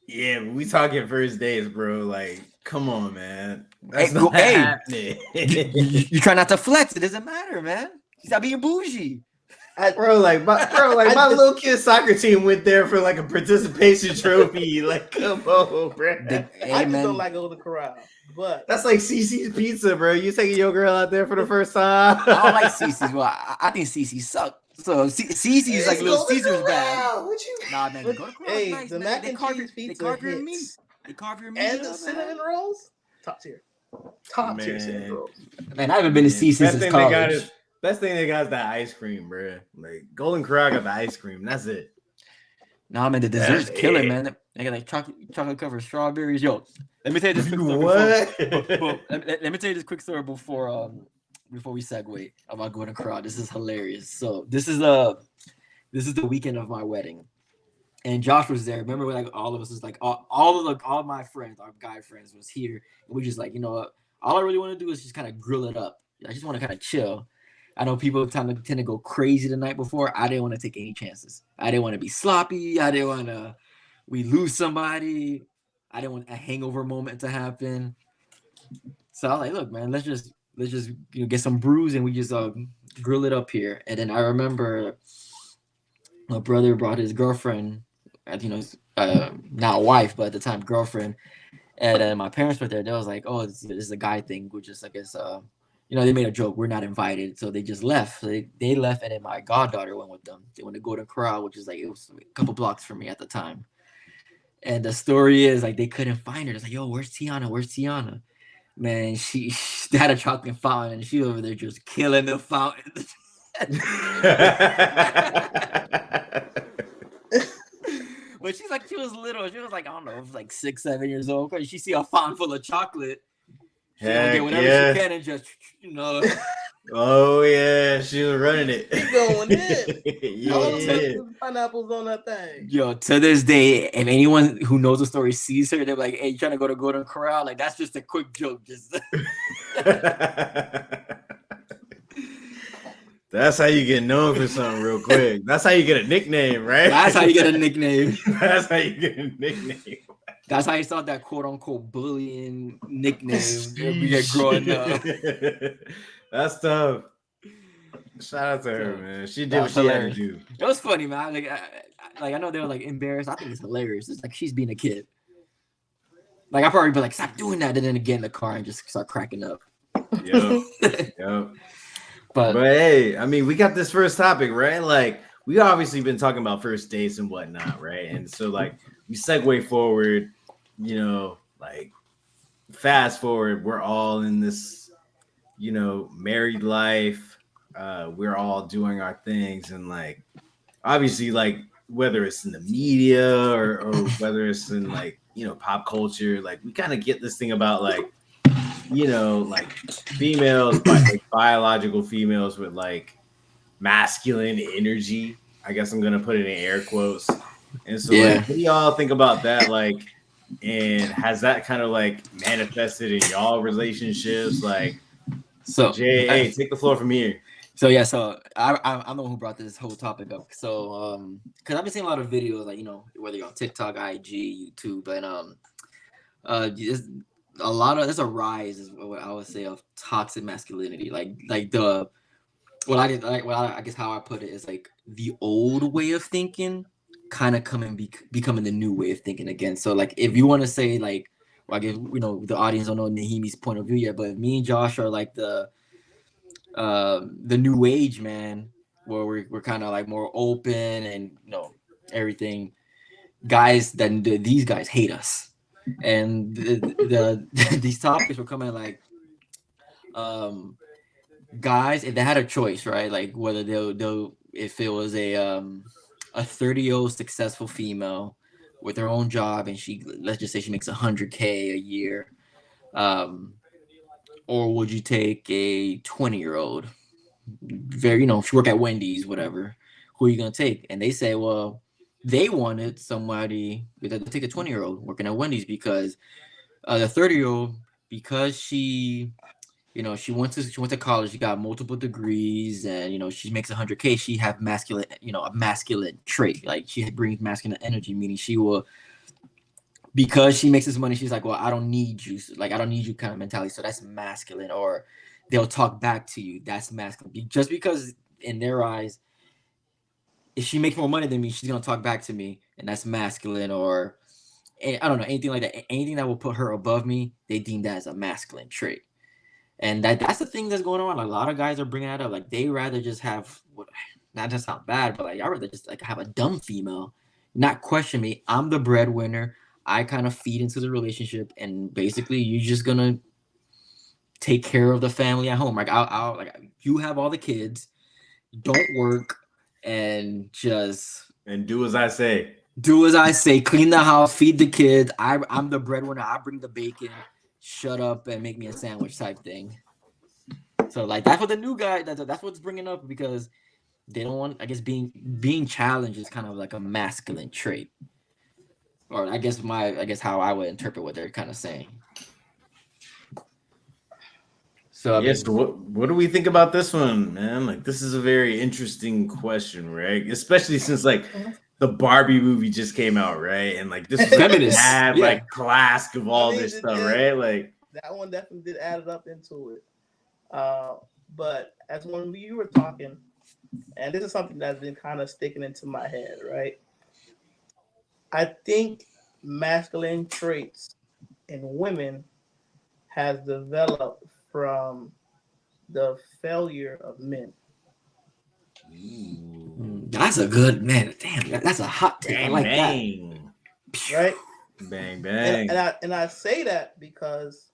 S2: Yeah, but we talking first dates, bro. Like, come on, man. That's not happening.
S3: You try not to flex. It doesn't matter, man. You stop being bougie.
S2: My little kid soccer team went there for like a participation trophy. Like, come on, bro.
S4: I just don't like Golden Corral. But
S2: that's like CC's Pizza, bro. You taking your girl out there for the first time?
S3: I don't like CC's. Well, I think CC suck. So CC's is like Little Caesar's bad. Nah, man.
S4: Hey,
S3: nice,
S4: the
S3: man.
S4: mac and cheese pizza
S3: They carve your meat.
S4: And the cinnamon rolls, top tier. Top tier cinnamon rolls.
S3: Man, I haven't been to CC's since college.
S2: Best thing they got is that ice cream, bro. Like Golden Corral got the ice cream. That's it.
S3: Nah, man, the dessert's killing, man. They got like chocolate covered strawberries. Yo, let me tell you this quick story. Let me tell you this quick story before we segue about Golden Corral. This is hilarious. So this is the weekend of my wedding, and Josh was there. Remember, like all of us was like all my friends, our guy friends, was here, and we just like all I really want to do is just kind of grill it up. I just want to kind of chill. I know people tend to go crazy the night before. I didn't want to take any chances. I didn't want to be sloppy. I didn't want to we lose somebody. I didn't want a hangover moment to happen. So I was like, look, man, let's just get some brews and we just grill it up here. And then I remember my brother brought his girlfriend, now wife, but at the time girlfriend. And then my parents were there. They was like, oh, this is a guy thing, which is I guess they made a joke. We're not invited. So they just left. So they left, and then my goddaughter went with them. They went to Golden Corral, which is like, it was a couple blocks from me at the time. And the story is, like, they couldn't find her. It's like, yo, where's Tiana? Where's Tiana? Man, they had a chocolate fountain, and she over there just killing the fountain. But she's like, she was little. She was like, I don't know, like 6, 7 years old. Because she see a fountain full of chocolate. She gonna get whatever she can and just,
S2: Oh yeah, she was running it.
S4: She going in. Pineapples on that thing.
S3: Yo, to this day, if anyone who knows the story sees her, they're like, "Hey, you trying to go to Golden Corral?" Like that's just a quick joke. Just.
S2: That's how you get known for something real quick. That's how you get a nickname, right?
S3: That's how you get a nickname.
S2: That's how you get a nickname.
S3: That's how you saw that quote unquote bullying nickname we get growing up.
S2: That's tough. Shout out to her, man. She did what she had to do.
S3: It was funny, man. I know they were like embarrassed. I think it's hilarious. It's like she's being a kid. Like I probably be like, stop doing that, and then get in the car and just start cracking up.
S2: Yep. But hey, I mean, we got this first topic, right? Like, we obviously been talking about first dates and whatnot, right? And so like we segue forward, like fast forward, we're all in this, married life. We're all doing our things, and like obviously, like whether it's in the media or whether it's in like pop culture, like we kind of get this thing about like like females, like biological females with like masculine energy. I guess I'm gonna put it in air quotes. And so, like,
S3: Yeah.
S2: what do y'all think about that? Like, and has that kind of like manifested in y'all relationships? Like,
S3: So,
S2: Jay, hey, take the floor from here.
S3: so yeah, so I'm the one who brought this whole topic up. So, because I've been seeing a lot of videos, like whether you're on TikTok, IG, YouTube, and there's there's a rise, is what I would say, of toxic masculinity. Like the I guess how I put it is like the old way of thinking kind of becoming the new way of thinking again. So like if you want to say like, well, I guess the audience don't know Nehime's point of view yet, but me and Josh are like the new age man, where we're kind of like more open and everything. Guys, these guys hate us, and these topics were coming like guys, if they had a choice, right? Like whether they'll if it was a 30-year-old successful female with her own job, and let's just say she makes $100K a year, or would you take a 20-year-old, she work at Wendy's, whatever? Who are you gonna take? And they say, well, they wanted somebody to take a 20-year-old working at Wendy's because the 30-year-old, because she went to college, she got multiple degrees, and she makes $100K. She have masculine, a masculine trait. Like she brings masculine energy, meaning she will, because she makes this money, she's like, well, I don't need you. Like I don't need you kind of mentality. So that's masculine. Or they'll talk back to you. That's masculine. Just because in their eyes, if she makes more money than me, she's gonna talk back to me, and that's masculine. Or I don't know, anything like that. Anything that will put her above me, they deem that as a masculine trait. And that's the thing that's going on. Like, a lot of guys are bringing that up. Like they rather just have not just sound bad, but like I rather just like have a dumb female, not question me. I'm the breadwinner. I kind of feed into the relationship, and basically you're just gonna take care of the family at home. Like I'll like you have all the kids, don't work, and just
S2: do as I say.
S3: Do as I say. Clean the house, feed the kids. I'm the breadwinner. I bring the bacon. Shut up and make me a sandwich type thing. So like that's what the new guy that's what's bringing up, because they don't want, I guess, being challenged is kind of like a masculine trait. Or I guess how I would interpret what they're kind of saying. So
S2: yes, what do we think about this one, man? Like this is a very interesting question, right? Especially since like the Barbie movie just came out, right? And like this was like classic of all this stuff, right? Like
S4: that one definitely did add it up into it. But as when you were talking, and this is something that's been kind of sticking into my head, right? I think masculine traits in women has developed from the failure of men.
S3: That's a good, man. Damn, that's a hot take. I like
S2: bang.
S4: That. Right?
S2: Bang bang.
S4: And I say that because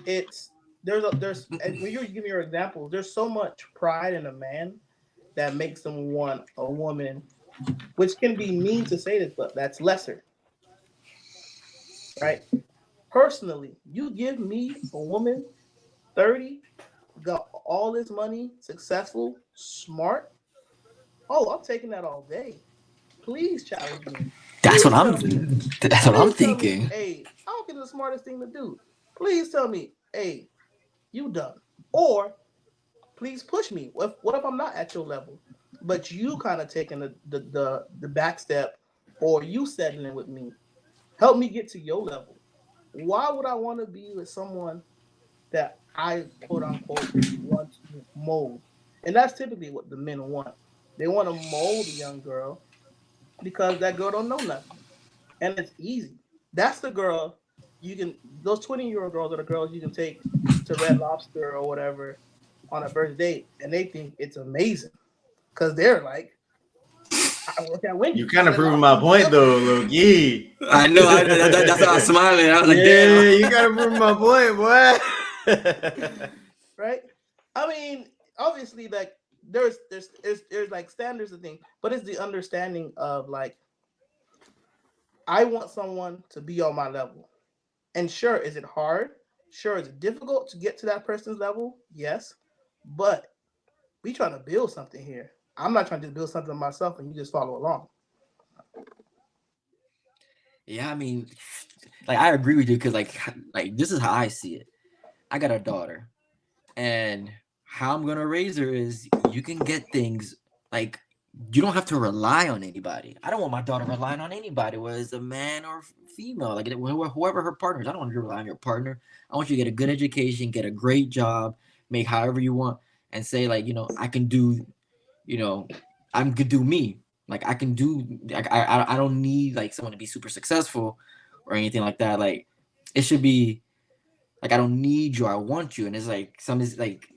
S4: there's and when you give me your examples, there's so much pride in a man that makes them want a woman, which can be mean to say this, but that's lesser. Right? Personally, you give me a woman 30, got all this money, successful, smart. Oh, I'm taking that all day. Please challenge me.
S3: That's what I'm thinking.
S4: Hey, I don't think it's the smartest thing to do. Please tell me, hey, you done. Or please push me. What if I'm not at your level? But you kind of taking the back step, or you settling with me. Help me get to your level. Why would I want to be with someone that I quote unquote want to mold? And that's typically what the men want. They want to mold a young girl because that girl don't know nothing. And it's easy. That's the girl those 20-year-old girls are the girls you can take to Red Lobster or whatever on a first date, and they think it's amazing. because they're like, I work at Wendy's.
S2: You kind of proving my point though, Loki.
S3: I know. That's why I was smiling. I was like,
S2: yeah,
S3: damn.
S2: you gotta prove my point, boy.
S4: Right? I mean, obviously, like there's like standards and things, but it's the understanding of like I want someone to be on my level. And sure, is it hard? Sure, is it difficult to get to that person's level? Yes. But we trying to build something here. I'm not trying to build something myself and you just follow along.
S3: Yeah, I mean, like I agree with you because like this is how I see it. I got a daughter, and how I'm gonna raise her is you can get things like you don't have to rely on anybody. I don't want my daughter relying on anybody, whether it's a man or female, like whoever her partner is. I don't want you to rely on your partner. I want you to get a good education, get a great job, make however you want, and say like, I can do, I can do me. Like I can do. Like I don't need like someone to be super successful or anything like that. Like it should be like I don't need you, I want you, and it's like some is like.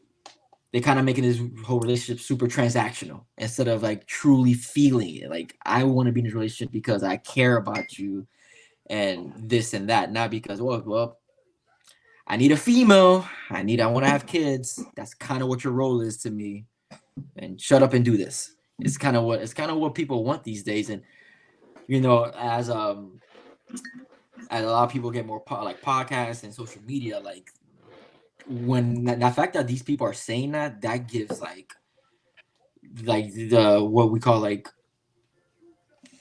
S3: They kind of making this whole relationship super transactional instead of like truly feeling it. Like I want to be in this relationship because I care about you and this and that, not because well, I need a female. I want to have kids. That's kind of what your role is to me. And shut up and do this. It's kind of what people want these days. And as a lot of people get more like podcasts and social media, like. When the fact that these people are saying that gives like the what we call like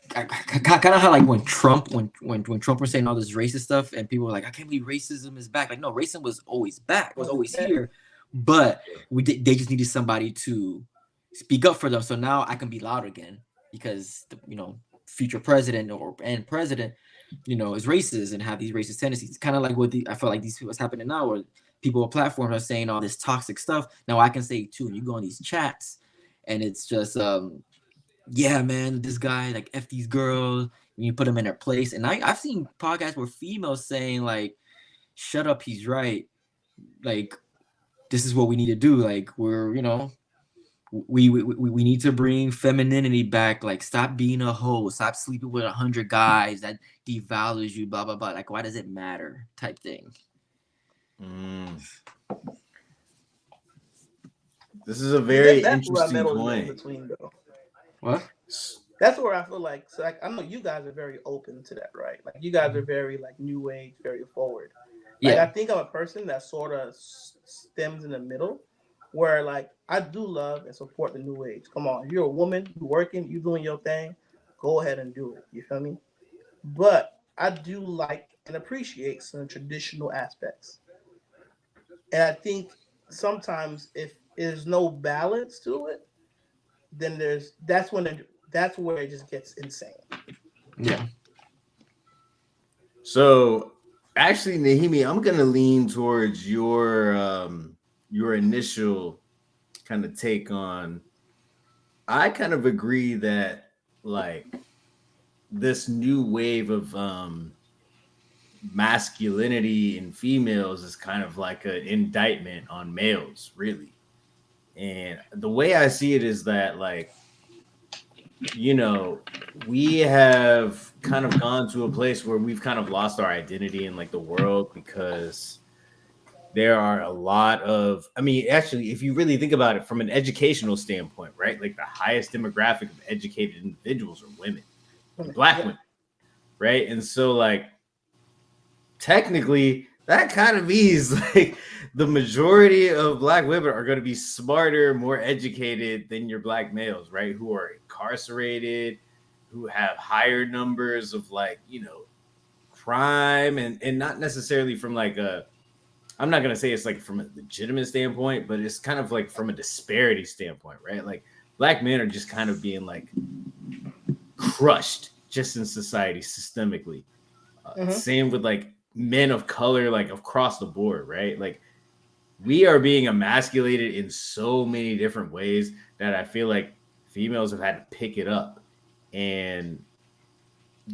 S3: kind of how like when Trump was saying all this racist stuff and people were like, I can't believe racism is back. Like no, racism was always back, was always here, but they just needed somebody to speak up for them. So now I can be loud again because future president and president is racist and have these racist tendencies. It's kind of like I feel like what's happening now where people on platforms are saying all this toxic stuff. Now I can say too, you go on these chats and it's just, yeah, man, this guy, like F these girls, and you put them in their place. And I've seen podcasts where females saying like, shut up, he's right. Like, this is what we need to do. Like we're, we need to bring femininity back. Like stop being a hoe, stop sleeping with 100 guys that devalues you, blah, blah, blah. Like, why does it matter type thing?
S2: This is a very interesting point.
S3: What?
S4: That's where I feel like, so like I know you guys are very open to that, right? Like you guys are very like new age, very forward. Like I think I'm a person that sort of stems in the middle, where like I do love and support the new age. Come on, if you're a woman, you working, you doing your thing, go ahead and do it. You feel me? But I do like and appreciate some traditional aspects. And I think sometimes if there's no balance to it, then that's where it just gets insane.
S3: Yeah.
S2: So actually, Nehieme, I'm gonna lean towards your initial kind of take on. I kind of agree that like this new wave of masculinity in females is kind of like an indictment on males, really. And the way I see it is that like, we have kind of gone to a place where we've kind of lost our identity in like the world because there are a lot of, actually, if you really think about it from an educational standpoint, right? Like the highest demographic of educated individuals are women, Black women, right? And so like, technically that kind of means like the majority of Black women are going to be smarter, more educated than your Black males, right? Who are incarcerated, who have higher numbers of like, crime and not necessarily from like I'm not going to say it's like from a legitimate standpoint, but it's kind of like from a disparity standpoint, right? Like Black men are just kind of being like crushed just in society systemically. Same with like men of color, like across the board, right? Like we are being emasculated in so many different ways that I feel like females have had to pick it up, and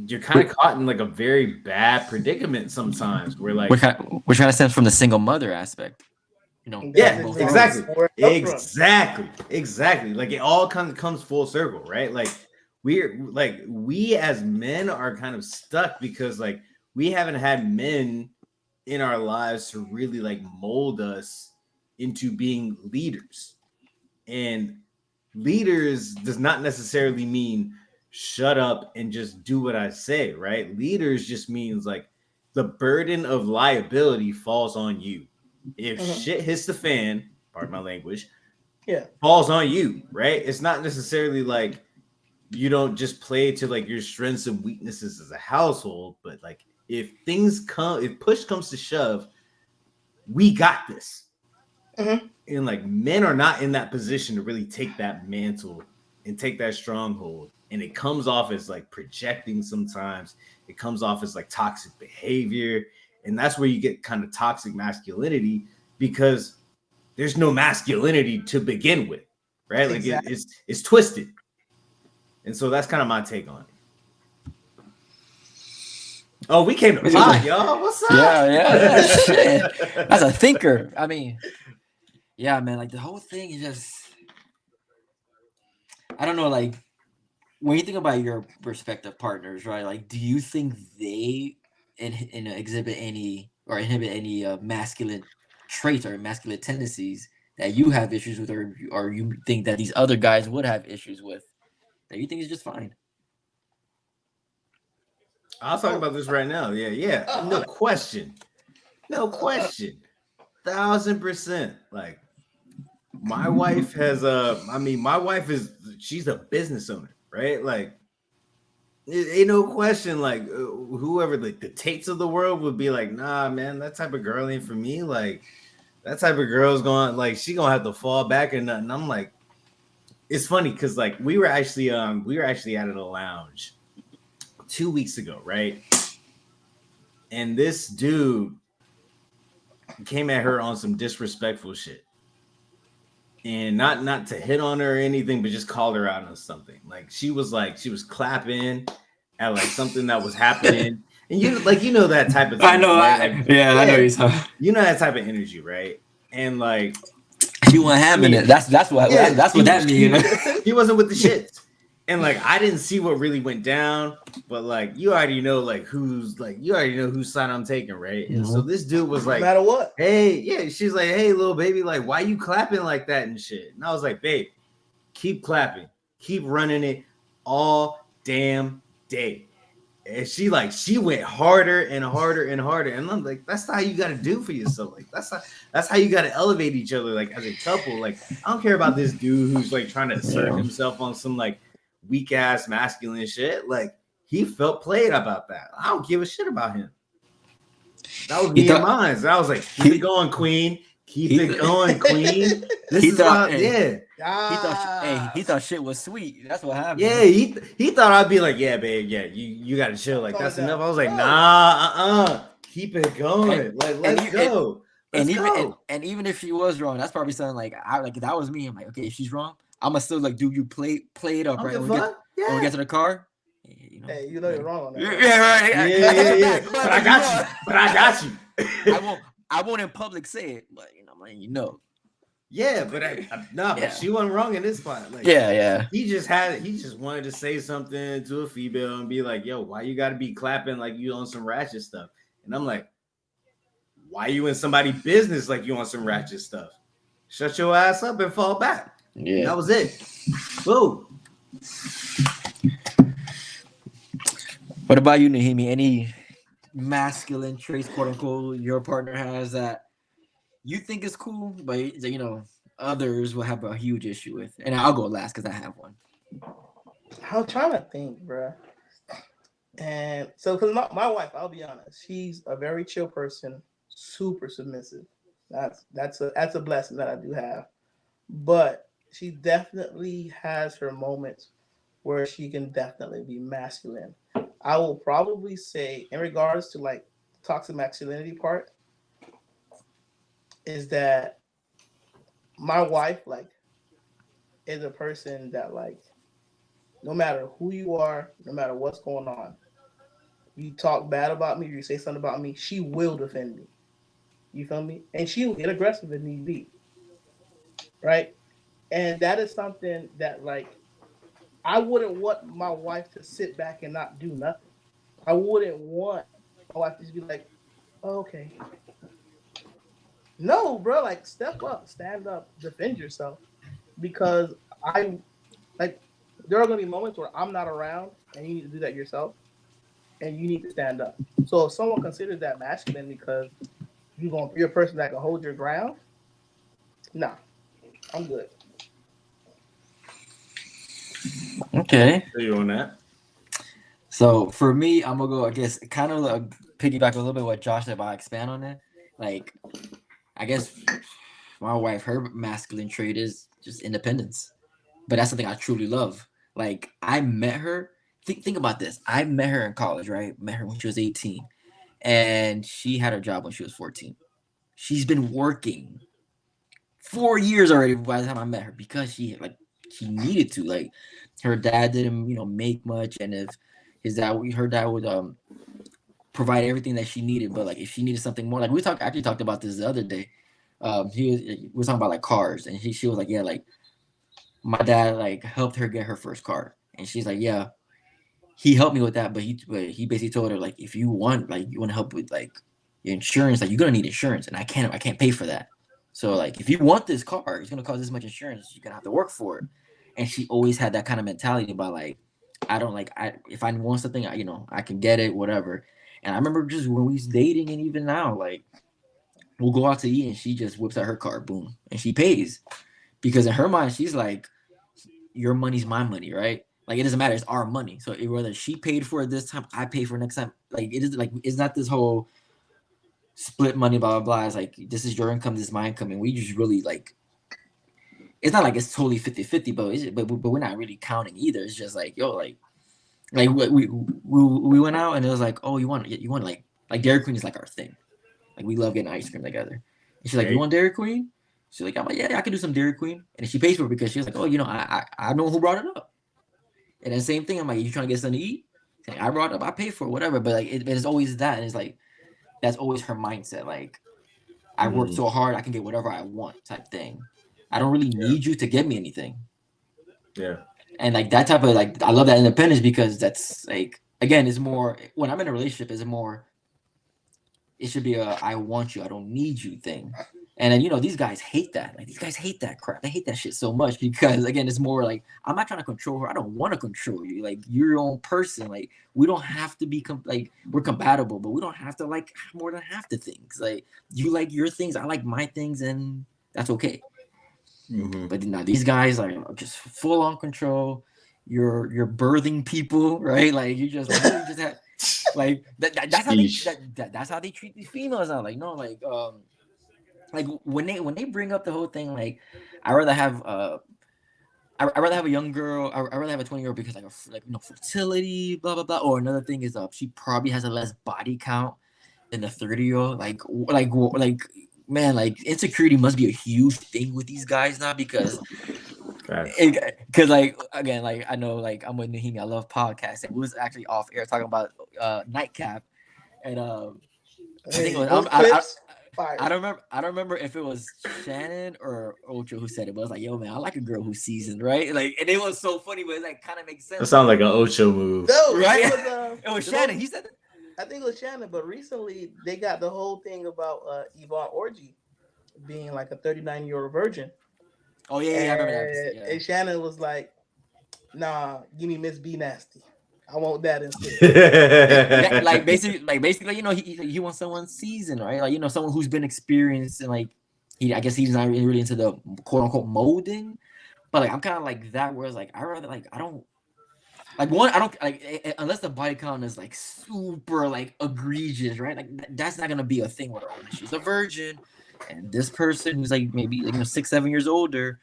S2: you're kind of caught in like a very bad predicament sometimes where like
S3: which kind of stems from the single mother aspect.
S4: That's
S3: playing both
S4: exactly
S3: roles.
S4: where it comes from.
S2: Exactly. Like it all kind of comes full circle, right? Like we as men are kind of stuck because like we haven't had men in our lives to really like mold us into being leaders. And leaders does not necessarily mean shut up and just do what I say, right? Leaders just means like the burden of liability falls on you. If
S4: Mhm.
S2: shit hits the fan, pardon my language,
S4: Yeah,
S2: falls on you, right? It's not necessarily like you don't just play to like your strengths and weaknesses as a household, but like if push comes to shove, we got this.
S4: hmm
S2: And like men are not in that position to really take that mantle and take that stronghold. And it comes off as like projecting sometimes. It comes off as like toxic behavior. And that's where you get kind of toxic masculinity because there's no masculinity to begin with, right? Like
S4: exactly.
S2: it's twisted. And so that's kind of my take on it. Oh, we came to pod, y'all. What's up?
S3: Yeah. Shit. As a thinker, I mean, yeah, man. Like the whole thing is just, I don't know. Like when you think about your prospective partners, right? Like, do you think they exhibit any or inhibit any masculine traits or masculine tendencies that you have issues with, or you think that these other guys would have issues with that you think is just fine?
S2: I'll talk about this right now. Yeah. No question. 1,000%. Like my wife has my wife she's a business owner, right? Like ain't no question. Like whoever like the Tates of the world would be like, nah, man, that type of girl ain't for me. Like that type of girl's going like she gonna have to fall back or nothing. I'm like, it's funny because like we were actually out at a lounge 2 weeks ago, right? And this dude came at her on some disrespectful shit. And not to hit on her or anything, but just called her out on something. Like she was clapping at like something that was happening. And you know that type of
S3: I
S2: thing,
S3: know.
S2: right? Like
S3: I know you're talking.
S2: you know that type of energy, right? And like
S3: She wasn't having it. That's what that means.
S2: He wasn't with the shits. And like I didn't see what really went down, but like you already know whose side I'm taking, right? And so this dude was
S4: No
S2: like,
S4: matter what.
S2: hey, yeah, she's like, hey, little baby, like, why you clapping like that and shit? And I was like, babe, keep clapping, keep running it all damn day. And she went harder and harder and harder. And I'm like, that's not how you gotta do for yourself. Like, that's how you gotta elevate each other, like as a couple. Like, I don't care about this dude who's like trying to assert himself on some like weak ass masculine shit. Like, he felt played about that. I don't give a shit about him. That was me and mine. So I was like, keep it going, queen. Keep it going, queen. This is what, yeah.
S3: He thought shit was sweet. That's what happened.
S2: Yeah, he thought I'd be like, yeah, babe, yeah, you gotta chill. Like, that's enough. I was like, nah, keep it going. Let's go.
S3: And even if she was wrong, that's probably something like if that was me, I'm like, okay, if she's wrong, I'm gonna still like do you play it up, right? When we get to the car.
S4: Hey, you know you're wrong on that.
S3: Yeah, right.
S2: Yeah. But I got you.
S3: I won't in public say it, but
S2: Yeah, but she wasn't wrong in this spot. Like,
S3: yeah.
S2: He just wanted to say something to a female and be like, yo, why you gotta be clapping like you on some ratchet stuff? And I'm like, why you in somebody's business like you on some ratchet stuff? Shut your ass up and fall back. Yeah. And that was it. Boom.
S3: What about you, Nehieme? Any masculine traits, quote unquote, your partner has that you think is cool, but others will have a huge issue with? And I'll go last because I have one.
S4: I'm trying to think, bro. And so, because my wife, I'll be honest, she's a very chill person, super submissive. That's a blessing that I do have. But she definitely has her moments where she can definitely be masculine. I will probably say, in regards to like toxic masculinity part, is that my wife is a person that no matter who you are, no matter what's going on, you talk bad about me, or you say something about me, she will defend me. You feel me? And she will get aggressive if need be, right? And that is something that like I wouldn't want my wife to sit back and not do nothing. I wouldn't want my wife to just be like, oh, okay. No, bro, like step up, stand up, defend yourself. Because I like there are gonna be moments where I'm not around and you need to do that yourself and you need to stand up. So if someone considers that masculine because you're a person that can hold your ground, nah, I'm good.
S3: Okay.
S2: Are you on that?
S3: So for me, I'm gonna go. I guess kind of piggyback a little bit what Josh said, but I expand on it. Like, I guess my wife, her masculine trait is just independence, but that's something I truly love. Like, I met her. Think about this. I met her in college, right? Met her when she was 18, and she had her job when she was 14. She's been working 4 years already by the time I met her because she needed to. Like, her dad didn't make much, and if her dad would provide everything that she needed, but like if she needed something more, like we talked about this the other day. We were talking about like cars, and she was like, yeah, like my dad like helped her get her first car, and she's like, yeah, he helped me with that, but he basically told her like if you want to help with like your insurance, like you're gonna need insurance, and I can't pay for that. So like if you want this car, it's gonna cost this much insurance. You're gonna have to work for it. And she always had that kind of mentality about like if I want something, I can get it, whatever. And I remember just when we was dating, and even now, like we'll go out to eat, and she just whips out her card, boom, and she pays because in her mind she's like, your money's my money, right? Like it doesn't matter, it's our money. So whether she paid for it this time, I pay for it next time. Like it is like it's not this whole split money, blah blah blah. It's like this is your income, this is my income, and we just really like. It's not like it's totally 50-50, but we're not really counting either. It's just like yo, like we went out and it was like, oh, you want like Dairy Queen is like our thing. Like we love getting ice cream together. And she's like, you want Dairy Queen? She's like, I'm like, yeah, I can do some Dairy Queen. And she pays for it because she was like, oh, I know who brought it up. And then same thing, I'm like, you trying to get something to eat? Like, I brought it up, I pay for it, whatever. But like it's always that, and it's like that's always her mindset. Like I worked so hard, I can get whatever I want, type thing. I don't really need you to get me anything.
S2: Yeah.
S3: And like that type of like, I love that independence because that's like, again, it's more when I'm in a relationship, it's more, it should be a I want you, I don't need you thing. And then, these guys hate that. Like these guys hate that crap. They hate that shit so much because again, it's more like, I'm not trying to control her. I don't want to control you. Like you're your own person. Like we don't have to be like we're compatible, but we don't have to like more than half the things. Like you like your things, I like my things, and that's okay.
S2: Mm-hmm.
S3: But now these guys are just full on control. You're birthing people, right? Like you just have like that's how they treat these females now. Like no, like when they bring up the whole thing, like I rather have I rather have a young girl. I rather have a 20-year-old because fertility, blah blah blah. Or another thing is she probably has a less body count than the 30-year-old. Like man, like insecurity must be a huge thing with these guys now because like again, like I know like I'm with Nehieme, I love podcasts, and we was actually off air talking about Nightcap, and I think it was I don't remember if it was Shannon or Ocho who said it, but I was like, yo man, I like a girl who's seasoned, right? Like, and it was so funny, but it like kind of makes sense.
S2: That sounds like an Ocho move.
S4: No,
S3: right? It was Shannon. He said it.
S4: I think it was Shannon, but recently they got the whole thing about Yvonne Orji being like a 39-year-old virgin.
S3: Oh yeah, I remember that. Yeah.
S4: And Shannon was like, "Nah, give me Miss B Nasty. I want that instead."
S3: like basically, he wants someone seasoned, right? Like someone who's been experienced, and like I guess he's not really into the quote unquote molding, but like I'm kind of like that, where it's like I rather like I don't like unless the body count is like super like egregious, right? Like that's not gonna be a thing where she's a virgin. And this person who's like maybe 6-7 years older,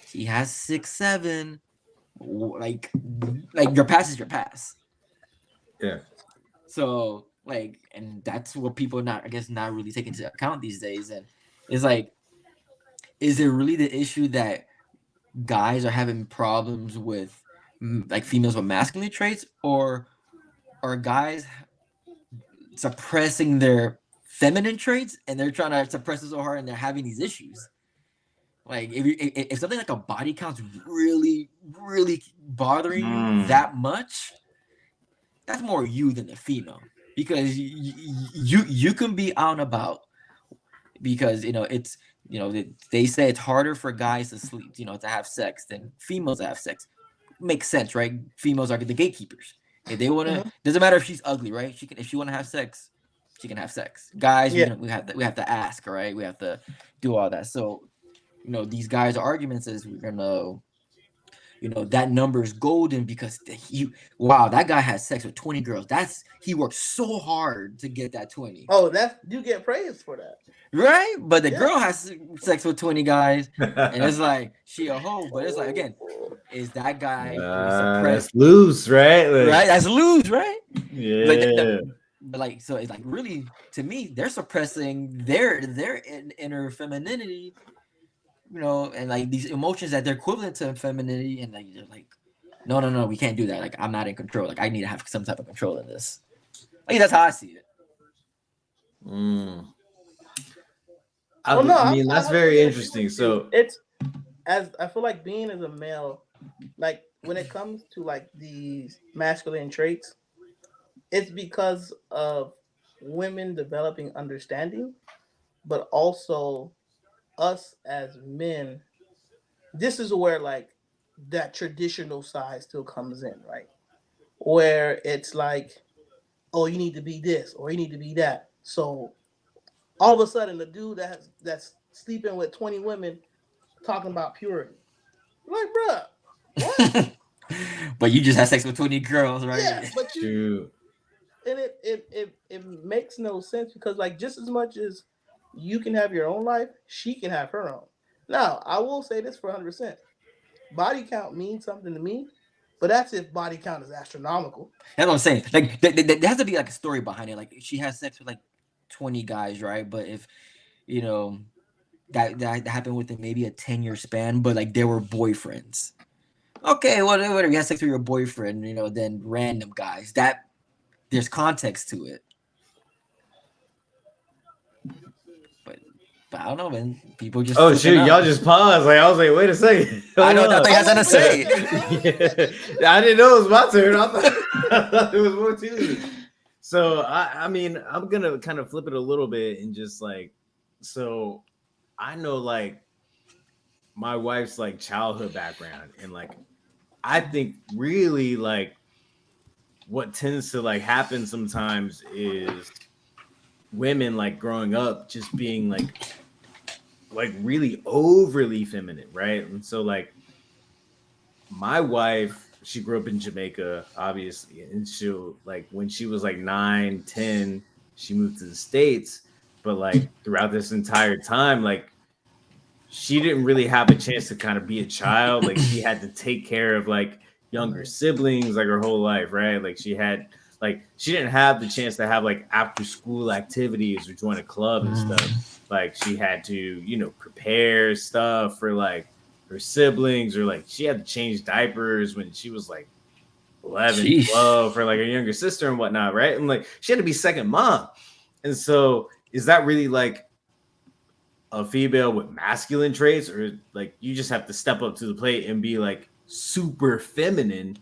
S3: he has 6-7. Like your past is your past.
S2: Yeah.
S3: So like, and that's what people not really take into account these days. And it's like, is it really the issue that guys are having problems with like females with masculine traits, or are guys suppressing their feminine traits, and they're trying to suppress it so hard, and they're having these issues. Like if something like a body count's really, really bothering you that much, that's more you than the female, because you can be out and about, because it's they say it's harder for guys to sleep, to have sex than females to have sex. Makes sense, right? Females are the gatekeepers. If they want to, doesn't matter if she's ugly, right? She can, if she want to have sex, she can have sex. Guys, we have to ask, right? We have to do all that. So these guys' arguments is we're gonna, that number is golden because that guy has sex with 20 girls. He worked so hard to get that 20.
S4: Oh, you get praise for that.
S3: Right? But the girl has sex with 20 guys, and it's like she a hoe. But it's like, again, is that guy
S2: that's loose, right?
S3: Right? That's loose, right?
S2: Yeah.
S3: But so it's like, really, to me, they're suppressing their inner femininity, and like these emotions that they're equivalent to femininity, and like they're like, no, we can't do that. Like, I'm not in control. Like, I need to have some type of control in this. Like, that's how I see it.
S2: I mean, that's very interesting. So
S4: it's, as I feel like being as a male, like when it comes to like these masculine traits, it's because of women developing understanding, but also us as men. This is where like that traditional side still comes in, right? Where it's like, oh, you need to be this or you need to be that. So all of a sudden, the dude that's sleeping with 20 women talking about purity, like, bruh, what?
S3: But you just had sex with 20 girls, right?
S4: Yeah, but
S2: true.
S4: And it makes no sense, because like, just as much as you can have your own life, she can have her own. Now, I will say this for 100%. Body count means something to me, but that's if body count is astronomical.
S3: That's what I'm saying. Like, there has to be like a story behind it. Like, she has sex with like 20 guys, right? But if that happened within maybe a 10-year span, but like they were boyfriends. Okay, whatever. You had sex with your boyfriend, then random guys. That there's context to it. But I don't know, man. People just
S2: y'all just paused. Like, I was like, wait a second.
S3: I know nothing has to say.
S2: I didn't know it was my turn. I thought it was more too. So I mean, I'm gonna kind of flip it a little bit and just like, so I know like my wife's like childhood background, and like I think really like what tends to like happen sometimes is women like growing up just being like really overly feminine, right? And so like my wife, she grew up in Jamaica, obviously, and she'll like when she was like 9, 10, she moved to the States, but like throughout this entire time, like she didn't really have a chance to kind of be a child. Like, she had to take care of like younger siblings like her whole life, right? Like, she didn't have the chance to have like after school activities or join a club and stuff. Like, she had to, prepare stuff for like her siblings, or like she had to change diapers when she was like 11, Sheesh. 12 for like her younger sister and whatnot, right? And like she had to be second mom. And so is that really like a female with masculine traits, or like you just have to step up to the plate and be like super feminine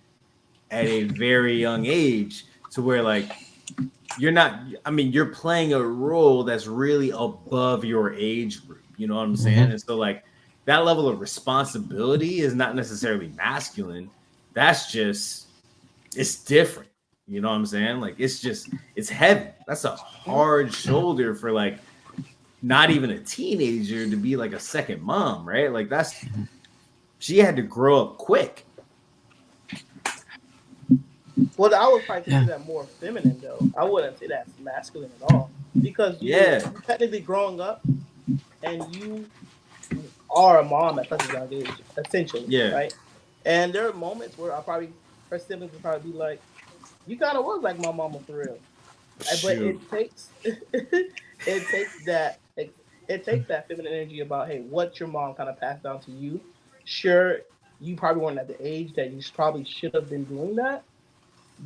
S2: at a very young age, to where like you're playing a role that's really above your age group, you know what I'm saying? Mm-hmm. And so like that level of responsibility is not necessarily masculine. That's just, it's different. You know what I'm saying? Like, it's heavy. That's a hard shoulder for like not even a teenager to be like a second mom, right? Like she had to grow up quick.
S4: Well, I would probably consider that more feminine, though. I wouldn't say that's masculine at all, because you're technically growing up and you are a mom at such a young age, essentially, right? And there are moments where her siblings would probably be like, "You kind of was like my mama for real," but it takes that feminine energy about, hey, what your mom kind of passed down to you. Sure, you probably weren't at the age that you probably should have been doing that,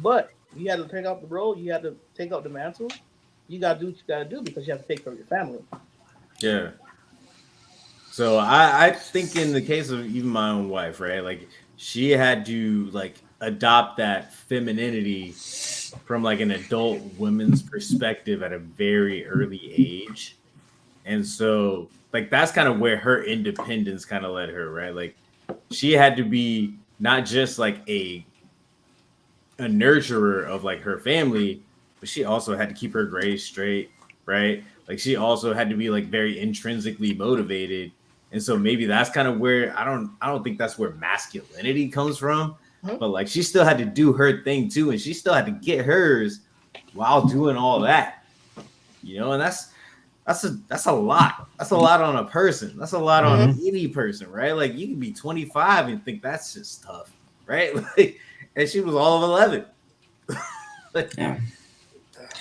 S4: but you had to take out the role, you had to take out the mantle, you gotta do what you gotta do because you have to take care of your family.
S2: Yeah. So I think in the case of even my own wife, right? Like she had to like adopt that femininity from like an adult woman's perspective at a very early age. And so like that's kind of where her independence kind of led her, right? Like she had to be not just like a nurturer of like her family, but she also had to keep her grades straight, right? Like she also had to be like very intrinsically motivated. And so maybe that's kind of where I don't think that's where masculinity comes from,
S4: Mhm.
S2: but like she still had to do her thing too, and she still had to get hers while doing all that, and that's a lot. That's a lot on a person. That's a lot on
S3: Mhm.
S2: any person, right? Like you can be 25 and think that's just tough, right? Like, and she was all of 11.
S3: Yeah.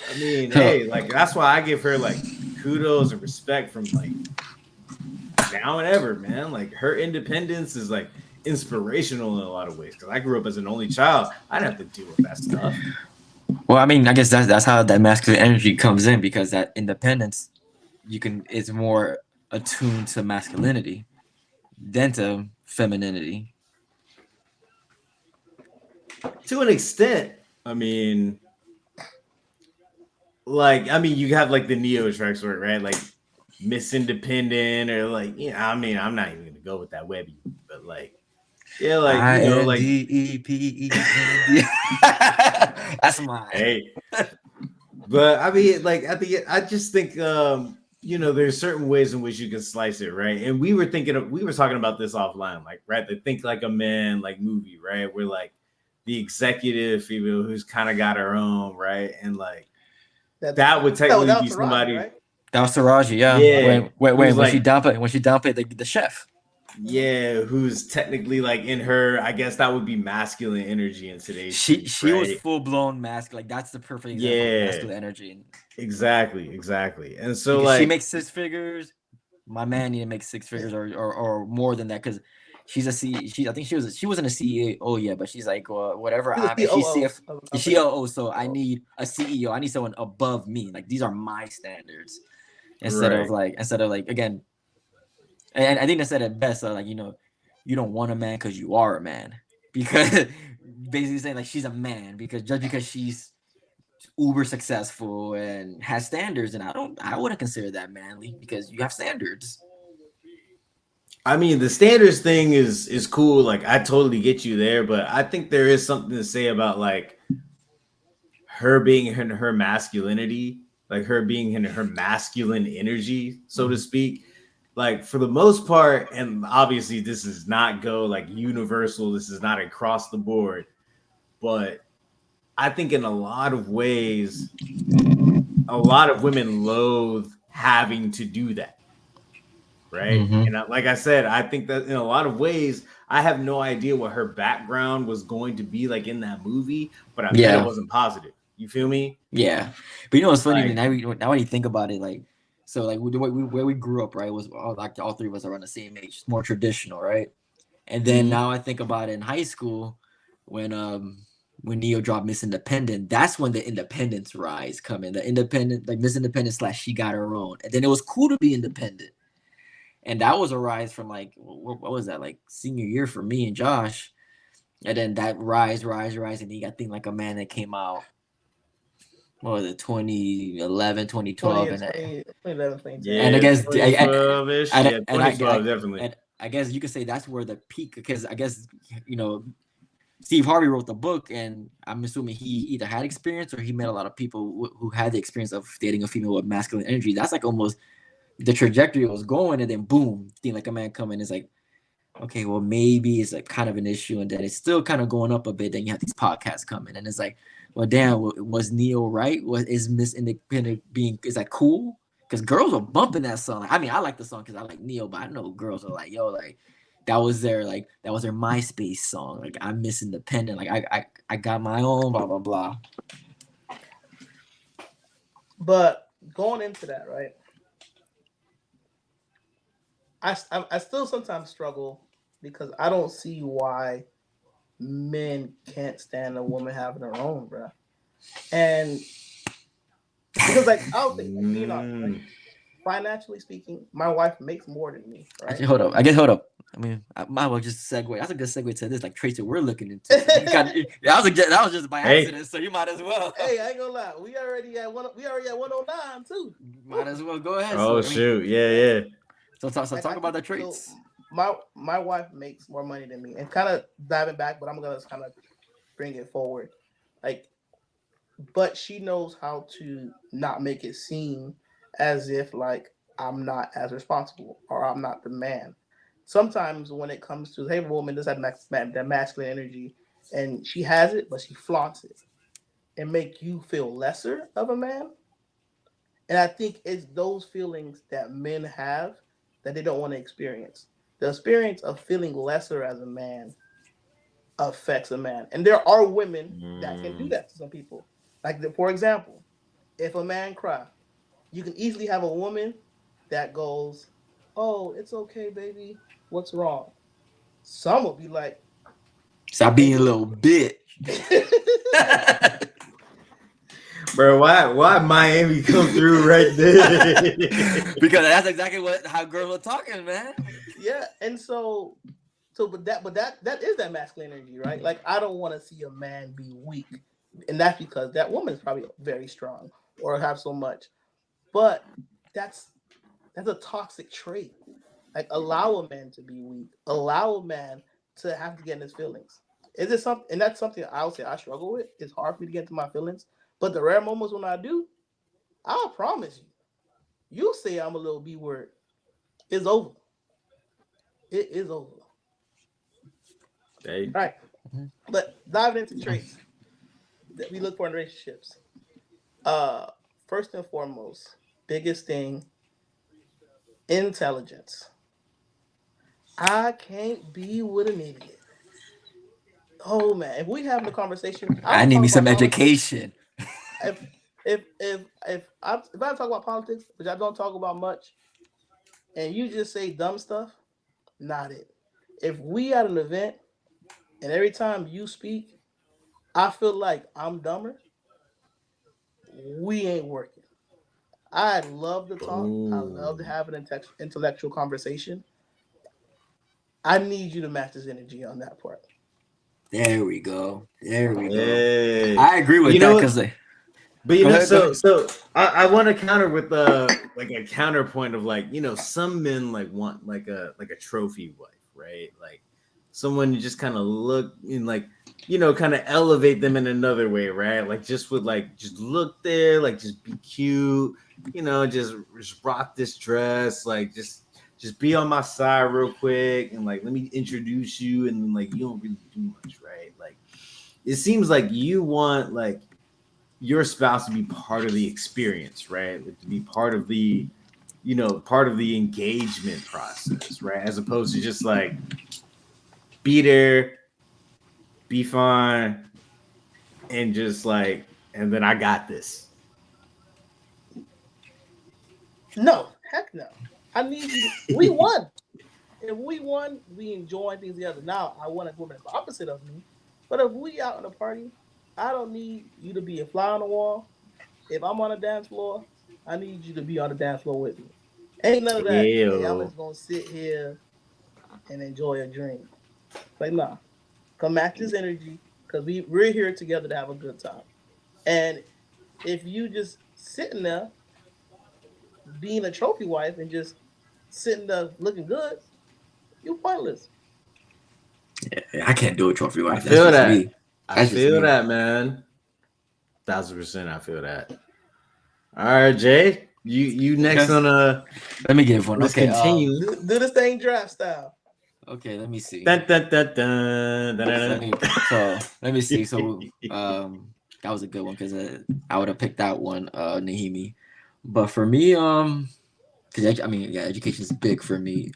S2: I mean,
S3: So
S2: hey, like that's why I give her like kudos and respect from like now and ever, man. Like her independence is like inspirational in a lot of ways. Because I grew up as an only child, I didn't have to deal with that stuff.
S3: well, I mean, I guess that's how that masculine energy comes in because that independence is more attuned to masculinity than to femininity.
S2: To an extent, I mean, you have like the neo tracks where right, like Miss Independent or like I mean, I'm not even gonna go with that Webby, but like yeah, like like
S3: INDEPEND. That's mine.
S2: hey, but I mean, like at the end, I just think there's certain ways in which you can slice it, right? And we were talking about this offline, like right, the Think Like a Man like movie, right? Where like the executive female who's kind of got her own, right? And like that would technically
S4: That
S2: be
S4: was Taraji,
S2: somebody,
S4: right?
S3: That was Taraji, yeah.
S2: yeah, who's
S3: When she
S2: like
S3: downplayed the chef.
S2: yeah, who's technically like in her, I guess that would be masculine energy in today's speech,
S3: She was
S2: right?
S3: full blown masculine. Like that's the perfect example of
S2: Yeah,
S3: masculine energy.
S2: exactly. And so
S3: Because she
S2: like
S3: makes six figures, my man need to make six figures or more than that. Because she's a C. She I think she wasn't a CEO yet, but she's like whatever.
S4: She's a
S3: If she's
S4: COO
S3: CF,
S4: of a
S3: she
S4: company.
S3: so I need a CEO. I need someone above me. Like these are my standards.
S2: right.
S3: Instead of like again, and I think they said it best. Like you don't want a man because you are a man. Because basically saying like she's a man because she's uber successful and has standards, and I wouldn't consider that manly because you have standards.
S2: I mean, the standards thing is cool. Like, I totally get you there, but I think there is something to say about like her being in her masculinity, like her being in her masculine energy, so to speak. Like for the most part, and obviously this is not go like universal. This is not across the board, but I think in a lot of ways, a lot of women loathe having to do that, right?
S3: Mm-hmm.
S2: And like I said, I think that in a lot of ways, I have no idea what her background was going to be like in that movie, but I bet it
S3: Yeah,
S2: wasn't positive. You feel me?
S3: yeah. But what's funny?
S2: Like,
S3: Now when you think about it, like so, like where we grew up, right, was like all three of us are around the same age, more traditional, right? And then
S2: mhm.
S3: now I think about it in high school when Neo dropped Miss Independent, that's when the independence rise come in. The independent like Miss Independent / she got her own, and then it was cool to be independent. And that was a rise from like what was that like senior year for me and Josh, and then that rise, and then you got Think Like a Man that came out. What was it, 2011, 2012,
S4: 2011, 2010.
S3: and I
S2: Yeah,
S3: guess
S2: 2012 ish. Yeah, 2012 definitely.
S3: and I guess you could say that's where the peak because I guess Steve Harvey wrote the book, and I'm assuming he either had experience or he met a lot of people who had the experience of dating a female with masculine energy. That's like almost the trajectory it was going, and then boom, Think Like a Man coming is like, okay, well maybe it's like kind of an issue, and then it's still kind of going up a bit. Then you have these podcasts coming, and it's like, well, damn, was Neo right? Is Miss Independent being is that cool? Because girls were bumping that song. I mean, I like the song because I like Neo, but I know girls are like, yo, like that was their MySpace song. Like I'm Miss Independent. Like I got my own blah blah blah.
S4: But going into that, right? I still sometimes struggle because I don't see why men can't stand a woman having her own, bro. And Because like I'll say, like, being honest, like, financially speaking, my wife makes more than me, right?
S3: Actually, hold up. I mean, I might as well just segue. That's a good segue to this, like traits that we're looking into. So that was just by accident, so you might as well.
S4: Hey, I ain't gonna lie. We already at 109 too.
S3: Might as well go ahead.
S2: Oh, shoot. Yeah.
S3: So talk about the traits.
S4: So my wife makes more money than me, and kind of diving back, but I'm gonna kind of bring it forward. Like, but she knows how to not make it seem as if like I'm not as responsible or I'm not the man. Sometimes when it comes to, hey, woman does have that masculine energy, and she has it, but she flaunts it and make you feel lesser of a man. And I think it's those feelings that men have that they don't want to experience. The experience of feeling lesser as a man affects a man. And there are women that can do that to some people. Like, for example, if a man cries, you can easily have a woman that goes, "Oh, it's okay, baby. What's wrong?" Some will be like,
S3: "Stop being a little bitch."
S2: Bro, why Miami come through right there?
S3: Because that's exactly how girls are talking, man.
S4: Yeah, and but that is that masculine energy, right? Like, I don't want to see a man be weak, and that's because that woman is probably very strong or have so much. But that's a toxic trait. Like, allow a man to be weak. Allow a man to have to get in his feelings. Is it something? And that's something I would say I struggle with. It's hard for me to get into my feelings. But the rare moments when I do, I'll promise you say I'm a little B word. It's over. It is over.
S2: Hey.
S4: All right. But diving into traits that we look for in relationships. First and foremost, biggest thing, intelligence. I can't be with an idiot. Oh man, if we having a conversation,
S3: I need me some education.
S4: If I talk about politics, which I don't talk about much, and you just say dumb stuff, not it. If we at an event and every time you speak, I feel like I'm dumber, we ain't working. I love to talk. I love to have an intellectual conversation. I need you to match this energy on that part.
S3: There we go.
S2: Hey.
S3: I agree with that because
S2: but you know, so I want to counter with like a counterpoint of, like, you know, some men like want like a trophy wife, right? Like someone you just kind of look in, like, you know, kind of elevate them in another way, right? Like just look there, like just be cute, you know, just rock this dress, like just be on my side real quick, and like let me introduce you, and then, like, you don't really do much, right? Like it seems like you want like your spouse to be part of the experience, right? Like, to be part of the, you know, part of the engagement process, right? As opposed to just like be there, be fine, and just like, and then I got this.
S4: No, heck no. I need you. We won. If we won, we enjoy things together. Now, I want a woman that's the opposite of me. But if we out in a party, I don't need you to be a fly on the wall. If I'm on a dance floor, I need you to be on the dance floor with me. Ain't none of that. Hey, I'm just gonna sit here and enjoy a drink. Like, nah. Come match this energy, because we're here together to have a good time. And if you just sitting there being a trophy wife and just sitting there looking good, you're pointless.
S3: Yeah, I can't do a trophy wife.
S2: I feel that. I feel that, man. 1000%. I feel that. All right, Jay, you next on
S3: Let me give one.
S2: Let's
S3: okay,
S2: continue.
S4: Do this thing draft style.
S3: Okay, let me see.
S2: Dun, dun, dun, dun, dun, dun, dun.
S3: Let me see. So that was a good one because I would have picked that one, Nehieme. But for me, because I mean, yeah, education is big for me.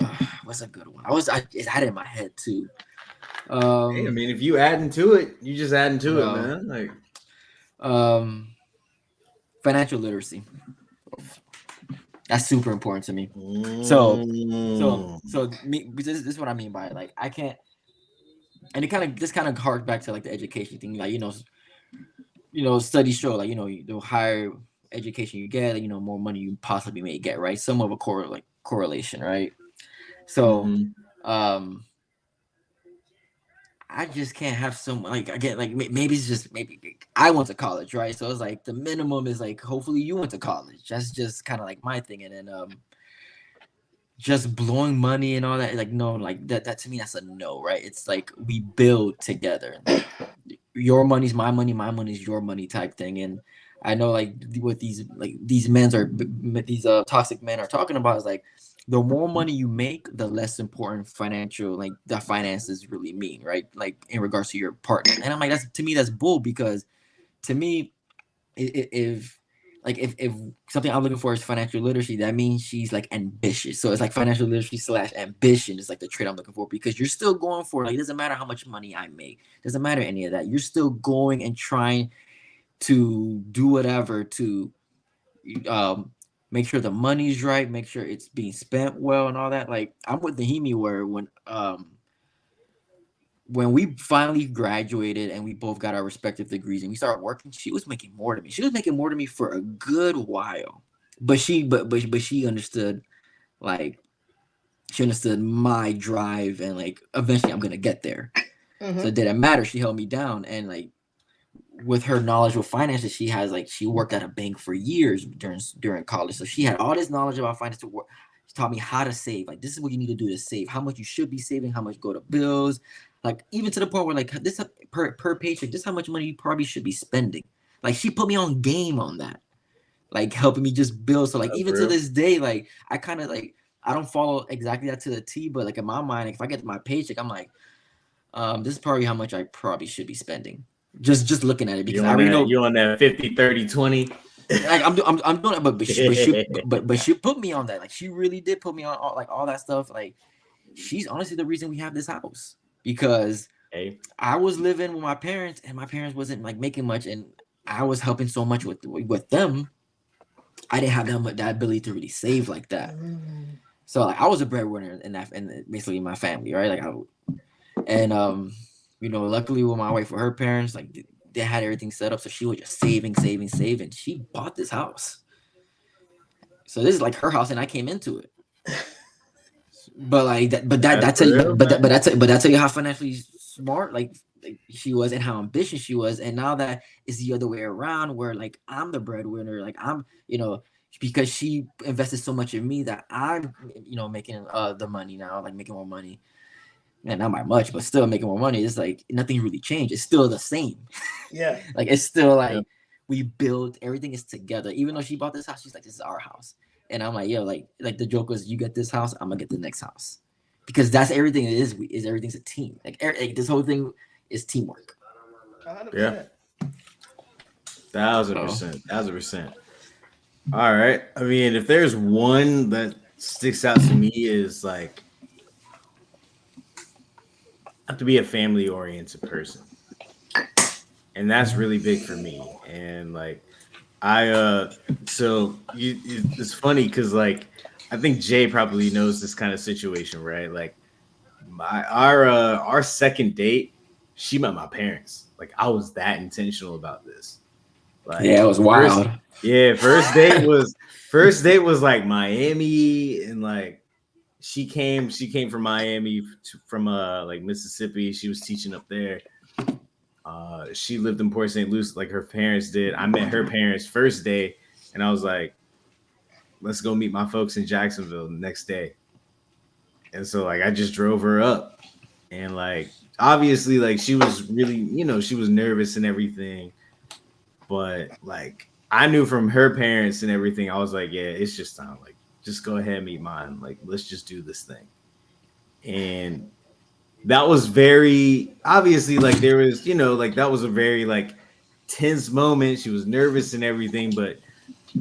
S3: What's a good one? I had it in my head too.
S2: Hey, I mean, if you add into it, you just add into it, man. Like,
S3: financial literacy. That's super important to me. So me, this is what I mean by it. Like, I can't, and it kind of harks back to like the education thing. Like, you know, studies show, like, you know, they'll hire education you get, you know, more money you possibly may get, right? Some of a correlation, right? So,
S2: Mhm.
S3: I just can't have some like again like maybe it's just maybe I went to college, right? So it's like the minimum is like hopefully you went to college. That's just kind of like my thing, and then just blowing money and all that, like no, like that to me that's a no, right? It's like we build together. Like your money's my money's your money type thing. And I know like what these men's are these toxic men are talking about is like the more money you make, the less important financial like the finances really mean, right? Like in regards to your partner. And I'm like, that's to me that's bull, because to me if if something I'm looking for is financial literacy, that means she's like ambitious. So it's like financial literacy / ambition is like the trait I'm looking for, because you're still going for like it doesn't matter how much money I make, doesn't matter any of that. You're still going and trying to do whatever to um make sure the money's right, make sure it's being spent well and all that. Like I'm with Nehieme where when we finally graduated and we both got our respective degrees and we started working, she was making more than me. She was making more than me for a good while. But she understood, like she understood my drive, and like eventually I'm gonna get there.
S4: Mm-hmm.
S3: So it didn't matter. She held me down, and like with her knowledge with finances, she has like she worked at a bank for years during college. So she had all this knowledge about finance to work. She taught me how to save. Like this is what you need to do to save. How much you should be saving. How much go to bills. Like even to the point where like this per paycheck, this is how much money you probably should be spending. Like she put me on game on that, like helping me just build. So like
S2: That's
S3: even to
S2: real.
S3: this day, like I kind of like I don't follow exactly that to the T, but like in my mind, like, if I get my paycheck, I'm like, this is probably how much I probably should be spending. Just looking at it, because I already know
S2: You on that 50, 30, 20.
S3: like I'm doing it, but she put me on that. Like she really did put me on all that stuff. Like she's honestly the reason we have this house, because
S2: Hey,
S3: I was living with my parents and my parents wasn't like making much, and I was helping so much with them. I didn't have that ability to really save like that. So like I was a breadwinner in that, and basically in my family, right? Like you know, luckily with my wife, with her parents, like they had everything set up, so she was just saving. She bought this house, so this is like her house, and I came into it. But like that, but that's
S2: real,
S3: but that's tell you how financially smart like she was and how ambitious she was. And now that is the other way around, where like I'm the breadwinner, like I'm, you know, because she invested so much in me that I'm, you know, making the money now, like making more money. And not by much, but still making more money. It's like nothing really changed. It's still the same.
S4: Yeah.
S3: Like it's still like we build, everything is together. Even though she bought this house, she's like, this is our house. And I'm like, yo, like the joke was, you get this house, I'm gonna get the next house, because that's everything it is. Everything's a team. Like this whole thing is teamwork.
S4: 100%.
S2: Yeah. 1,000%. All right. I mean, if there's one that sticks out to me is like I have to be a family oriented person. And that's really big for me. And like it's funny because like I think Jay probably knows this kind of situation, right? Like our second date, she met my parents. Like I was that intentional about this. Like
S3: yeah, it was wild.
S2: First date was like Miami, and like she came from Miami from like Mississippi. She was teaching up there. She lived in Port St. Lucie like her parents did. I met her parents first day, and I was like, let's go meet my folks in Jacksonville the next day. And so like I just drove her up, and like obviously like she was really, you know, she was nervous and everything, but like I knew from her parents and everything, I was like, yeah, it's just time. Like just go ahead and meet mine. Like let's just do this thing. And that was very obviously like there was, you know, like that was a very like tense moment. She was nervous and everything, but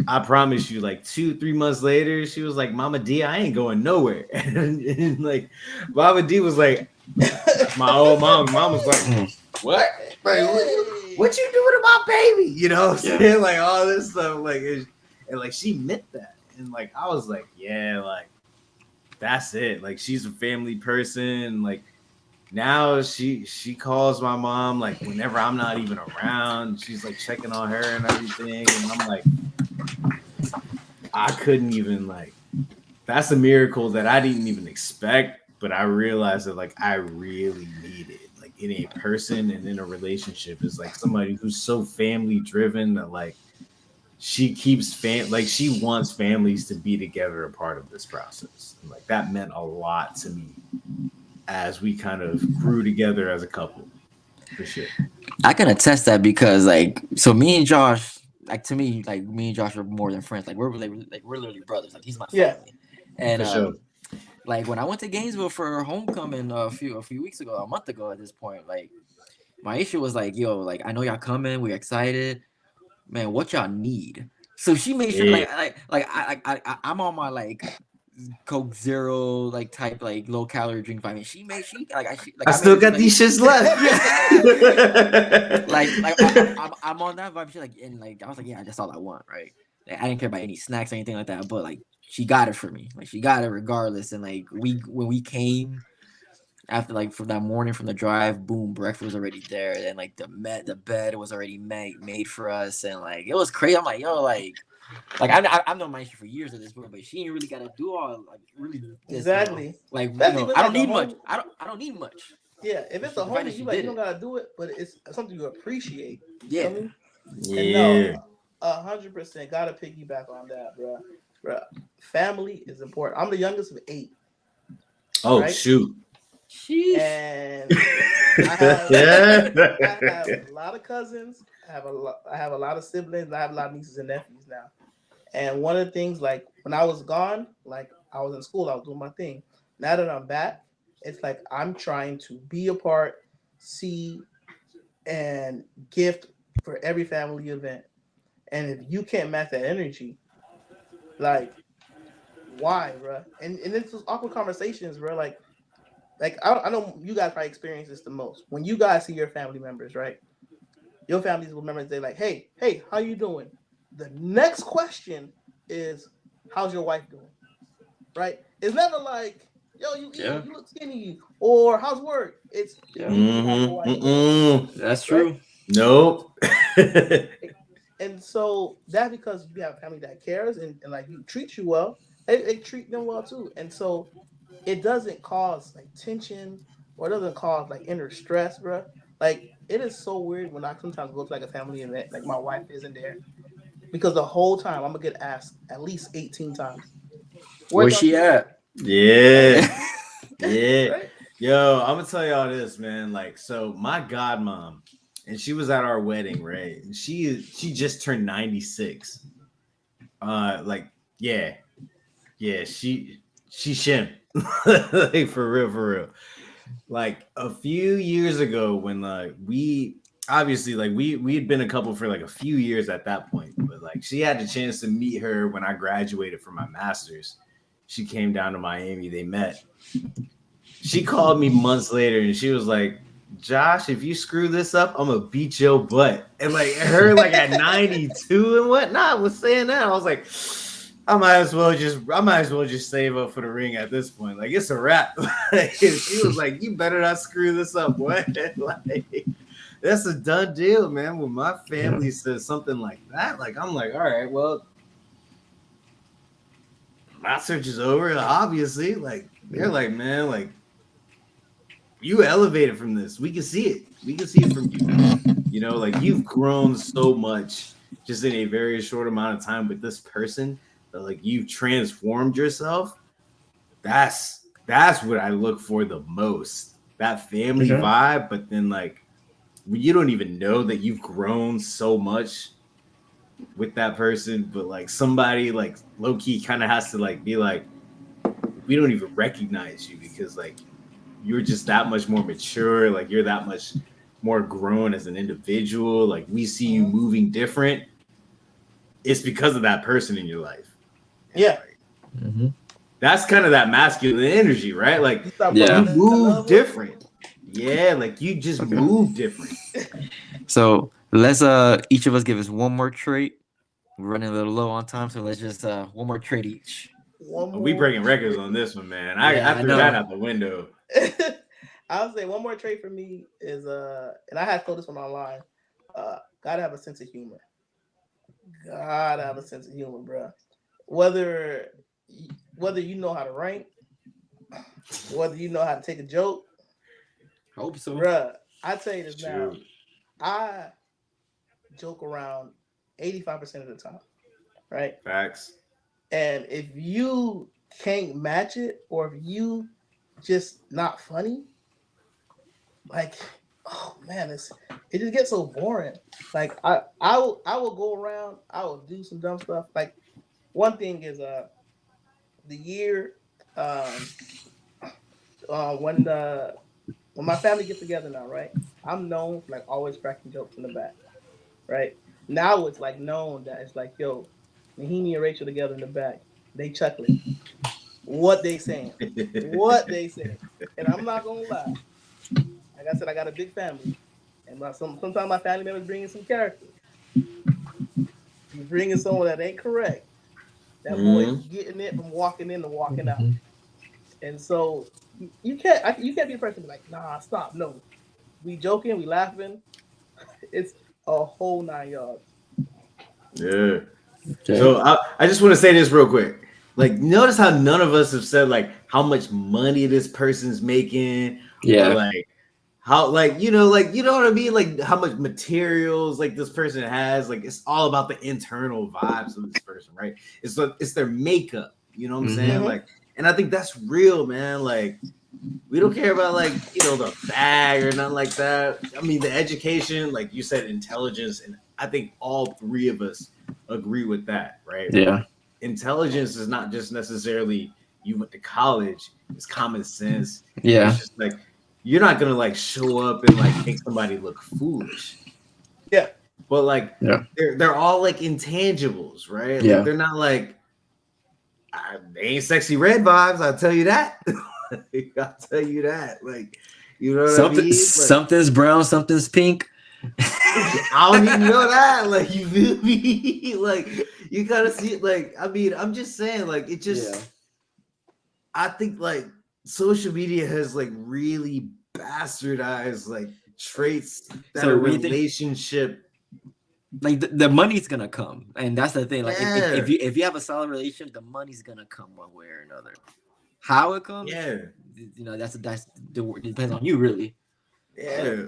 S2: I promise you, like 2-3 months later, she was like, Mama D, I ain't going nowhere. and like Mama D was like, my old mom was like, what? Like, what you doing to my baby? You know what I'm saying? Like all this stuff, like and like she meant that. And like I was like, yeah, like that's it. Like she's a family person. Like now she calls my mom like whenever I'm not even around. She's like checking on her and everything. And I'm like, I couldn't even like. That's a miracle that I didn't even expect, but I realized that like I really need it, like in a person and in a relationship, is like somebody who's so family driven that like she keeps like she wants families to be together a part of this process, and like that meant a lot to me as we kind of grew together as a couple, for sure.
S3: I can attest that because like so me and Josh, like to me, like me and Josh are more than friends. Like we're literally brothers. Like he's my
S4: Yeah.
S3: family. And
S2: For sure.
S3: like when I went to Gainesville for homecoming a few weeks ago, a month ago at this point, like my issue was like, yo, like I know y'all coming, we're excited, man. What y'all need? So she made sure,
S2: Yeah.
S3: I'm on my like Coke Zero like type like low calorie drink vitamin. She
S2: I still got these shits left.
S3: I'm on that vibe. She like and like I was like, yeah, that's all I want, right? Like, I didn't care about any snacks or anything like that, but like she got it for me. Like she got it regardless. And like when we came after like from that morning from the drive, boom, breakfast was already there. And like the bed was already made for us, and like it was crazy. I'm like, yo, like I've known my issue for years at this point, but she ain't really got to do all like really this,
S4: Exactly.
S3: You know, like
S4: Especially
S3: you know,
S4: with,
S3: I
S4: like,
S3: don't need
S4: a
S3: much.
S4: homie.
S3: I don't need much.
S4: Yeah, if it's
S3: The
S4: a
S3: fact
S4: homie,
S3: that she
S4: you like you
S3: did
S4: don't
S3: it.
S4: gotta do it, but it's something you appreciate.
S3: Yeah.
S4: Feel me?
S2: Yeah.
S4: And no, 100% gotta piggyback on that, bro. Bro, family is important. I'm the youngest of 8.
S2: Oh
S4: right?
S2: shoot.
S3: Sheesh.
S4: And I have a lot of cousins. I have a lot of siblings. I have a lot of nieces and nephews now. And one of the things, like when I was gone, like I was in school, I was doing my thing. Now that I'm back, it's like I'm trying to be a part, see, and gift for every family event. And if you can't match that energy, like why, bro? And it's those awkward conversations, bro. Like I know you guys probably experience this the most when you guys see your family members, right? Your families will remember they're like, hey, how you doing? The next question is, how's your wife doing? Right? It's never like, yo, you eating, you look skinny, or how's work? It's immediately how's your wife doing?
S3: That's true.
S2: Right? Nope.
S4: And so that because you have a family that cares and like you treat you well, they treat them well too. And so it doesn't cause like tension or it doesn't cause like inner stress, bro. Like it is so weird when I sometimes go to like a family event, like my wife isn't there because the whole time I'm gonna get asked at least 18 times.
S3: Where's she at?
S2: Yeah. Yeah.
S4: Right?
S2: Yo, I'm gonna tell y'all this, man. Like, so my godmom, and she was at our wedding, right? And she just turned 96. Like, yeah, she shim. Like for real. Like a few years ago when like we obviously like we'd been a couple for like a few years at that point, but like she had the chance to meet her when I graduated from my master's. She came down to Miami, they met. She called me months later and she was like, Josh, if you screw this up, I'm gonna beat your butt. And like her like at 92 and whatnot was saying that. I was like, I might as well just save up for the ring at this point. Like it's a wrap. She was like, you better not screw this up, boy. Like that's a done deal, man. When my family says something like that, like I'm like, all right, well, my search is over, obviously. Like they're like, man, like you elevated from this. We can see it. We can see it from you. You know, like you've grown so much just in a very short amount of time with this person that like you've transformed yourself. That's what I look for the most. That family vibe, but then like you don't even know that you've grown so much with that person, but like somebody like low key kind of has to like be like, we don't even recognize you because like you're just that much more mature, like you're that much more grown as an individual, like we see you moving different. It's because of that person in your life. And
S4: yeah.
S2: Like, that's kind of that masculine energy, right? Like
S3: you
S2: move different. Yeah, like you just move different.
S3: So let's each of us give us one more trait. We're running a little low on time, so let's just one more trait each.
S2: We breaking records on this one, man. I threw that out the window.
S4: I'll say one more trait for me is and I had told this one online. Gotta have a sense of humor. God, I have a sense of humor, bro. Whether you know how to rank, whether you know how to take a joke,
S3: Hope so.
S4: bruh. I tell you this now.
S2: True.
S4: I joke around 85% of the time, right?
S2: Facts.
S4: And if you can't match it, or if you just not funny, like, oh man, it just gets so boring. Like I will go around, I will do some dumb stuff. Like one thing is the year um when my family gets together now, right? I'm known for like always cracking jokes in the back, right? Now it's like known that it's like, yo, Nehieme and Rachel together in the back, they chuckling. What they saying? What they saying? And I'm not gonna lie. Like I said, I got a big family, and sometimes my family members bring in some characters. You bring in someone that ain't correct. That boy's getting it from walking in to walking out. And so you can't be the person to be like, nah, stop. No, we joking, we laughing. It's a whole 9 yards.
S2: Yeah.
S3: Okay.
S2: So I just want to say this real quick. Like, notice how none of us have said like how much money this person's making.
S3: Yeah.
S2: Or, like how like you know what I mean? Like how much materials like this person has. Like it's all about the internal vibes of this person, right? It's their makeup. You know what I'm saying? Like, and I think that's real, man. Like we don't care about like the bag or nothing like that. I mean the education, like you said, intelligence, and I think all three of us agree with that, right?
S3: Yeah.
S2: Intelligence is not just necessarily you went to college, it's common sense.
S3: Yeah.
S2: It's just like you're not gonna like show up and like make somebody look foolish.
S4: Yeah.
S2: But like they're all like intangibles, right?
S3: Yeah.
S2: Like they're not like they ain't sexy red vibes, I'll tell you that. I'll tell you that. Like, you know what I mean? Like,
S3: something's brown, something's pink.
S2: I don't even know that. Like, you feel me? Like, you gotta see it. Like, I mean, I'm just saying, like, it just I think like social media has like really bastardized like traits that
S3: So
S2: are
S3: what do you think-
S2: relationship.
S3: Like the money's gonna come, and that's the thing. Like
S2: Yeah.
S3: if you have a solid relationship, the money's gonna come one way or another. How it comes, that's it depends on you, really.
S2: Yeah.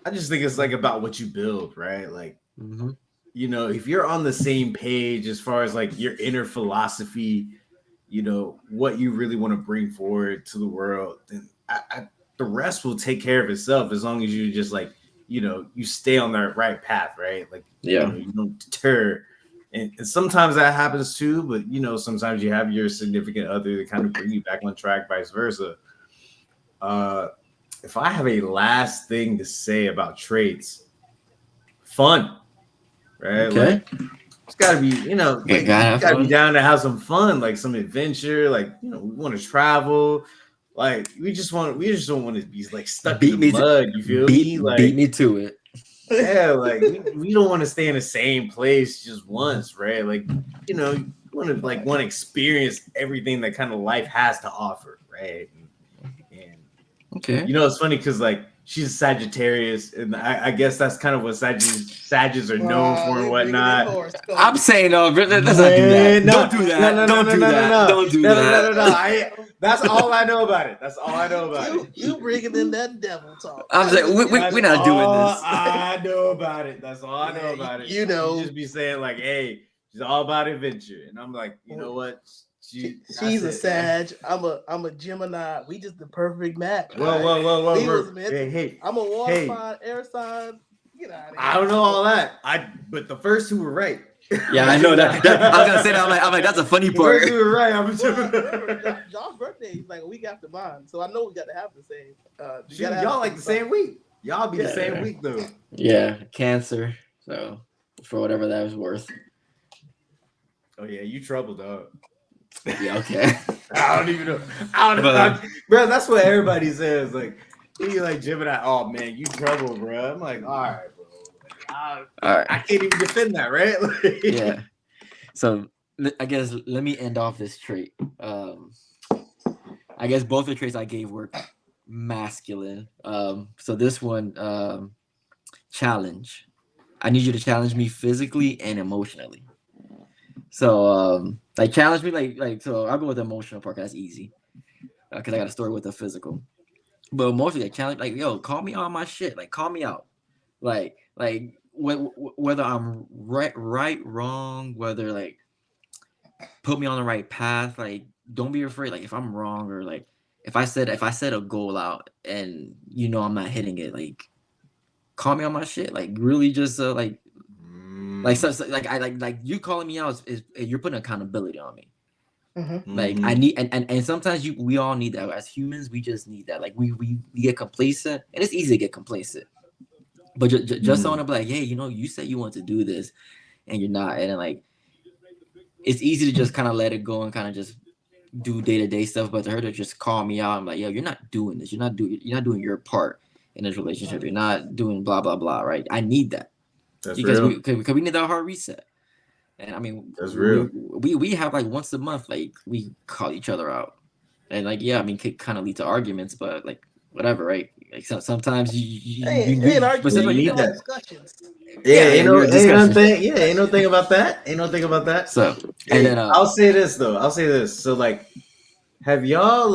S2: I just think it's like about what you build, right? Like, if you're on the same page as far as like your inner philosophy, what you really want to bring forward to the world, then the rest will take care of itself as long as you just like, you stay on the right path, right? Like, you don't deter. And sometimes that happens too, but sometimes you have your significant other to kind of bring you back on track, vice versa. If I have a last thing to say about traits, fun, right?
S3: Okay.
S2: Like, it's got to be, you got to be down to have some fun, like some adventure. Like, we want to travel. Like, we just don't want to be like stuck in the mud. You feel me? Like,
S3: beat me to it.
S2: Yeah, like we don't want to stay in the same place just once, right? Like, you want to experience everything that kind of life has to offer, right? And
S3: okay,
S2: it's funny because like she's a Sagittarius, and I guess that's kind of what Sagittarius are known for and whatnot.
S3: I'm saying no, let's not do that. Don't do that. Don't do that. Don't do that.
S2: No. That's all I know about it. That's all I know about it.
S4: You bringing in that devil talk.
S3: I'm saying we're not doing this.
S2: I know about it. That's all I know about it. You just be saying like, "Hey, she's all about adventure," and I'm like, you know what?
S4: She's a Sag. I'm a Gemini. We just the perfect match.
S2: Whoa. Hey.
S4: I'm a water sign, air sign. Get out of here.
S2: I don't know all that. But the first two were right.
S3: Yeah, I know that. I was gonna say that. I'm like, that's a funny part.
S2: You were right.
S4: John's birthday is like a week after mine, so I know we got to have the same.
S2: Y'all like the same week. Y'all be the same week though.
S3: Yeah, Cancer. So for whatever that was worth.
S2: Oh yeah, you trouble, dog.
S3: Yeah, okay.
S2: I don't even know. Bro, that's what everybody says. Like, you like Gemini. Oh man, you trouble, bro. I'm like, all right, bro. All right. I can't even defend that, right?
S3: Yeah. So I guess let me end off this trait. I guess both the traits I gave were masculine. So this one, challenge. I need you to challenge me physically and emotionally. So like challenge me like so I'll go with the emotional part. That's easy because I got a story with the physical. But emotionally, like challenge, like yo, call me on my shit. Like call me out. Like whether I'm right, wrong, whether like put me on the right path. Like don't be afraid. Like if I'm wrong or like if I set a goal out and I'm not hitting it, like call me on my shit. Like really just like so, like I like you calling me out is you're putting accountability on me. Like I need and sometimes we all need that as humans. We just need that. Like we get complacent, and it's easy to get complacent. But just someone to be like, hey, you said you want to do this, and you're not, and then like it's easy to just kind of let it go and kind of just do day-to-day stuff. But to her to just call me out, I'm like, yo, you're not doing this. You're not doing your part in this relationship. You're not doing blah blah blah. Right? I need that.
S2: That's
S3: because
S2: real.
S3: we need that hard reset. And I mean,
S2: that's real.
S3: We have like once a month, like we call each other out, and like I mean, it kind of lead to arguments, but like whatever, right? Like sometimes you
S4: need that discussions.
S2: Ain't no thing about that. Ain't no thing about that.
S3: So and then
S2: I'll say this though. So like, have y'all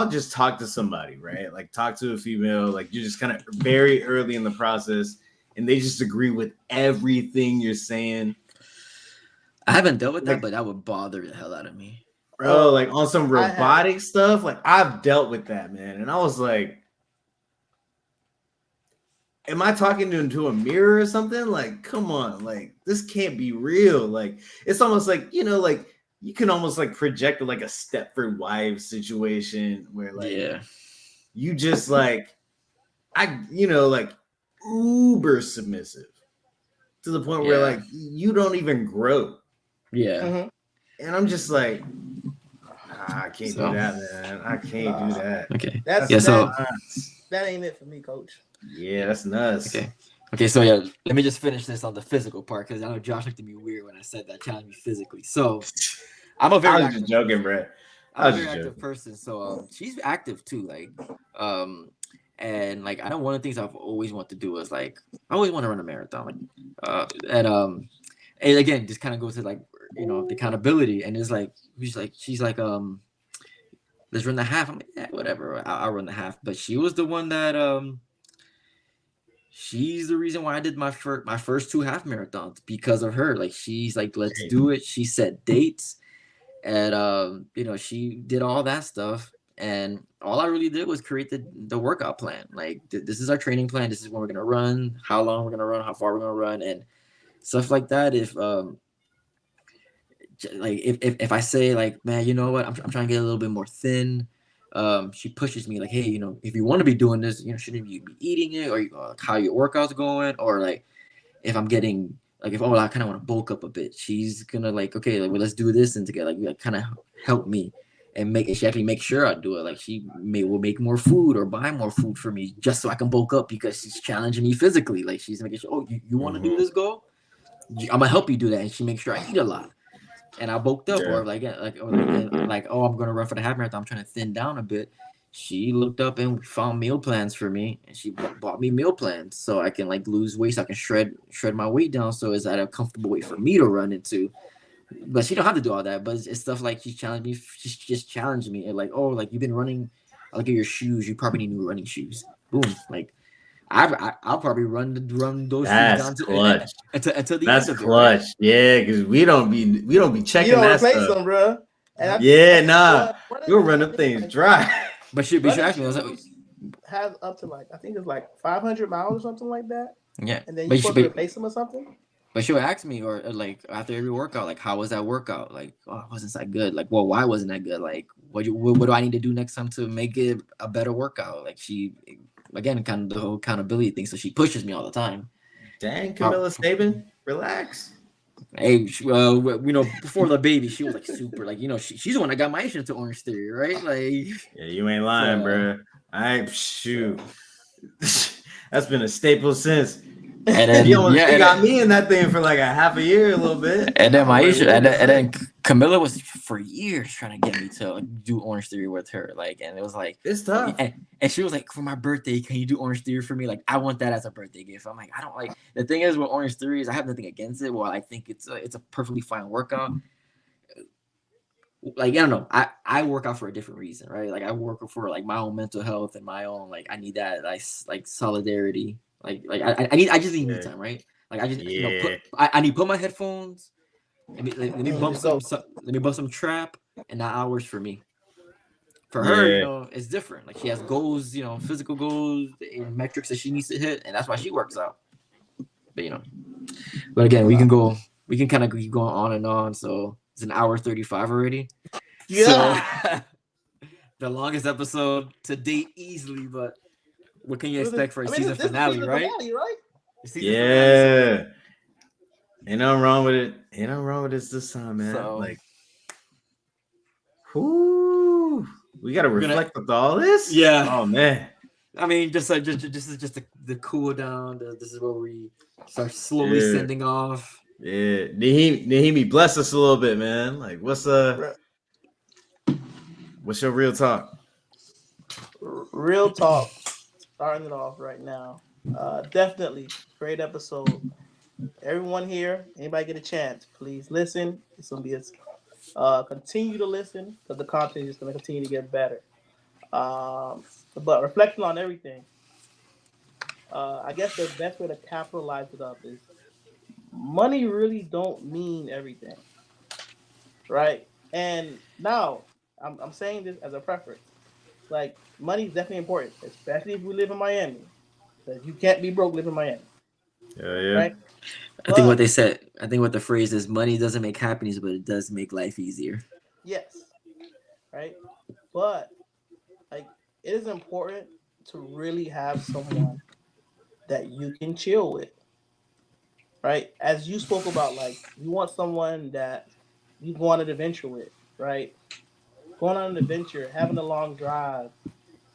S2: just talk to somebody, right? Like talk to a female, like you're just kind of very early in the process, and they just agree with everything you're saying.
S3: I haven't dealt with that, but that would bother the hell out of me.
S2: Bro, like on some robotic stuff, like I've dealt with that, man. And I was like, am I talking into a mirror or something? Like, come on, like this can't be real. Like, it's almost like, like you can almost like project like a Stepford Wives situation where like you just like like uber submissive to the point where like you don't even grow.
S3: Yeah.
S2: And I'm just like, I can't do that, man. I can't do that.
S3: Okay.
S4: That ain't it for me, coach.
S2: Yeah, that's nuts.
S3: Okay. So yeah, let me just finish this on the physical part because I know Josh looked at me weird when I said that challenge me physically. So I'm a very
S2: I was just joking, bro.
S3: I'm a very active person. So she's active too, like and like I know one of the things I've always wanted to do is like I always want to run a marathon, like and again just kind of goes to like the accountability, and it's like she's like let's run the half. I'm like, yeah, whatever, I'll run the half. But she was the one that she's the reason why I did my first 2 half marathons because of her. Like she's like, let's do it. She set dates, and she did all that stuff. And all I really did was create the workout plan. Like this is our training plan. This is when we're gonna run, how long we're gonna run, how far we're gonna run, and stuff like that. If I say like, man, you know what, I'm trying to get a little bit more thin. She pushes me like, hey, if you want to be doing this, shouldn't you be eating it, or how your workout's going, or like if I'm getting like I kind of want to bulk up a bit, she's gonna like, okay, like well, let's do this and together, like kind of help me. And she actually makes sure I do it. Like she will make more food or buy more food for me just so I can bulk up because she's challenging me physically. Like she's making sure, oh, you want to do this goal? I'm gonna help you do that. And she makes sure I eat a lot. And I bulked up, or oh, I'm gonna run for the half marathon. I'm trying to thin down a bit. She looked up and found meal plans for me, and she bought me meal plans so I can like lose weight, so I can shred my weight down, so it's at a comfortable weight for me to run into. But she don't have to do all that. But it's stuff like she's challenged me. She's just challenging me, and like, oh, like you've been running. I look at your shoes. You probably need new running shoes. Boom, like. I'll probably run those shoes down to
S2: clutch.
S3: Until the
S2: That's
S3: end of
S2: clutch.
S3: It, right?
S2: Yeah, because we don't be checking that stuff.
S4: Them, bro.
S2: We'll run them things dry.
S3: But she asked me, I was like,
S4: have up to like I think it's like 500 miles or something like that.
S3: Yeah,
S4: and then you supposed to replace them or something.
S3: But she'll ask me, or like after every workout, like how was that workout? Like, oh, it wasn't that good. Like, well, why wasn't that good? Like, what do I need to do next time to make it a better workout? Like she. Again, kind of the whole accountability thing. So she pushes me all the time.
S2: Dang, Camilla Sabin, relax.
S3: Hey, before the baby, she was like super, like she's the one that got my into Orange Theory, right? Like,
S2: yeah, you ain't lying, bro. Shoot, that's been a staple since. And then you got me in that thing for like a half a year, a little bit.
S3: And then Maisha, and then Camilla was for years trying to get me to do Orange Theory with her, like, and it was like
S2: It's tough.
S3: and she was like, for my birthday, can you do Orange Theory for me? Like, I want that as a birthday gift. I'm like, I don't like. The thing is with Orange Theory is I have nothing against it. Well, I think it's a perfectly fine workout. Like, I don't know. I work out for a different reason, right? Like, I work for like my own mental health and my own like I need that like solidarity. I just need me time, right? Like I just I need to put my headphones. Let me bump let me bump some trap, and that hours for me. For her, you know, it's different. Like she has goals, you know, physical goals and metrics that she needs to hit, and that's why she works out. But you know, but again, we can kind of keep going on and on. So it's an hour 35 already.
S4: Yeah.
S3: So, the longest episode to date easily, but what can you expect for a season finale, right?
S2: Season finale, so. Ain't nothing wrong with it. Ain't nothing wrong with this time, man.
S3: So,
S2: like, whoo, we gotta reflect with all this.
S3: Yeah.
S2: Oh man.
S3: I mean, just the cool down. This is where we start slowly sending off.
S2: Yeah, Nehieme, bless us a little bit, man. Like, what's your real talk?
S4: Real talk. Starting it off right now. Definitely great episode. Everyone here, anybody get a chance, please listen. It's gonna be continue to listen because the content is gonna continue to get better. But reflecting on everything, I guess the best way to capitalize it up is money really don't mean everything, right? And now I'm saying this as a preference. Like money is definitely important, especially if we live in Miami. Because you can't be broke living in Miami.
S2: Yeah.
S4: Right?
S3: I think what they said. I think what the phrase is: money doesn't make happiness, but it does make life easier.
S4: Yes. Right. But like, it is important to really have someone that you can chill with. Right. As you spoke about, like you want someone that you go on an adventure with. Right. Going on an adventure, having a long drive,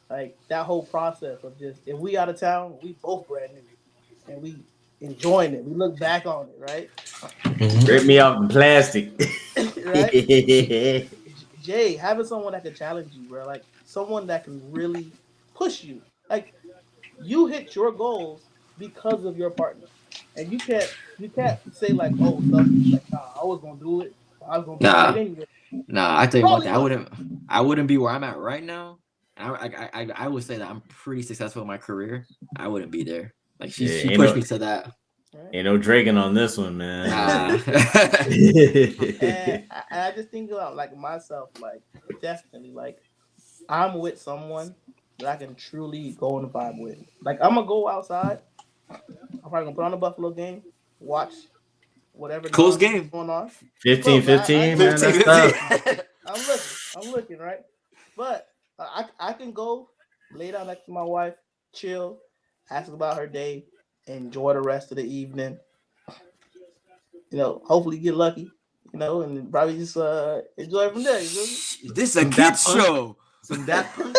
S4: like that whole process of just if we out of town, we both brand new, and we enjoying it. We look back on it, right?
S2: Rip me off the plastic.
S4: Right? Jay, having someone that can challenge you, bro, like someone that can really push you. Like you hit your goals because of your partner. And you can't say like, oh, selfish, like, nah, I was gonna do it. I was gonna be great anyway.
S3: Nah, I tell you one thing, I wouldn't be where I'm at right now. I would say that I'm pretty successful in my career. I wouldn't be there. Like she pushed me to that.
S2: Right? Ain't no dragging on this one, man.
S4: And I just think about like myself, like definitely, like I'm with someone that I can truly go and vibe with. Like I'm gonna go outside. I'm probably gonna put on a Buffalo game, watch whatever
S3: close game
S4: going on.
S2: 15-15, man. That's tough.
S4: I'm looking, right? But I can go lay down next to my wife, chill, ask about her day, enjoy the rest of the evening. You know, hopefully get lucky, you know, and probably just enjoy it from there. You know?
S3: This is a kids show.
S2: Some that punk.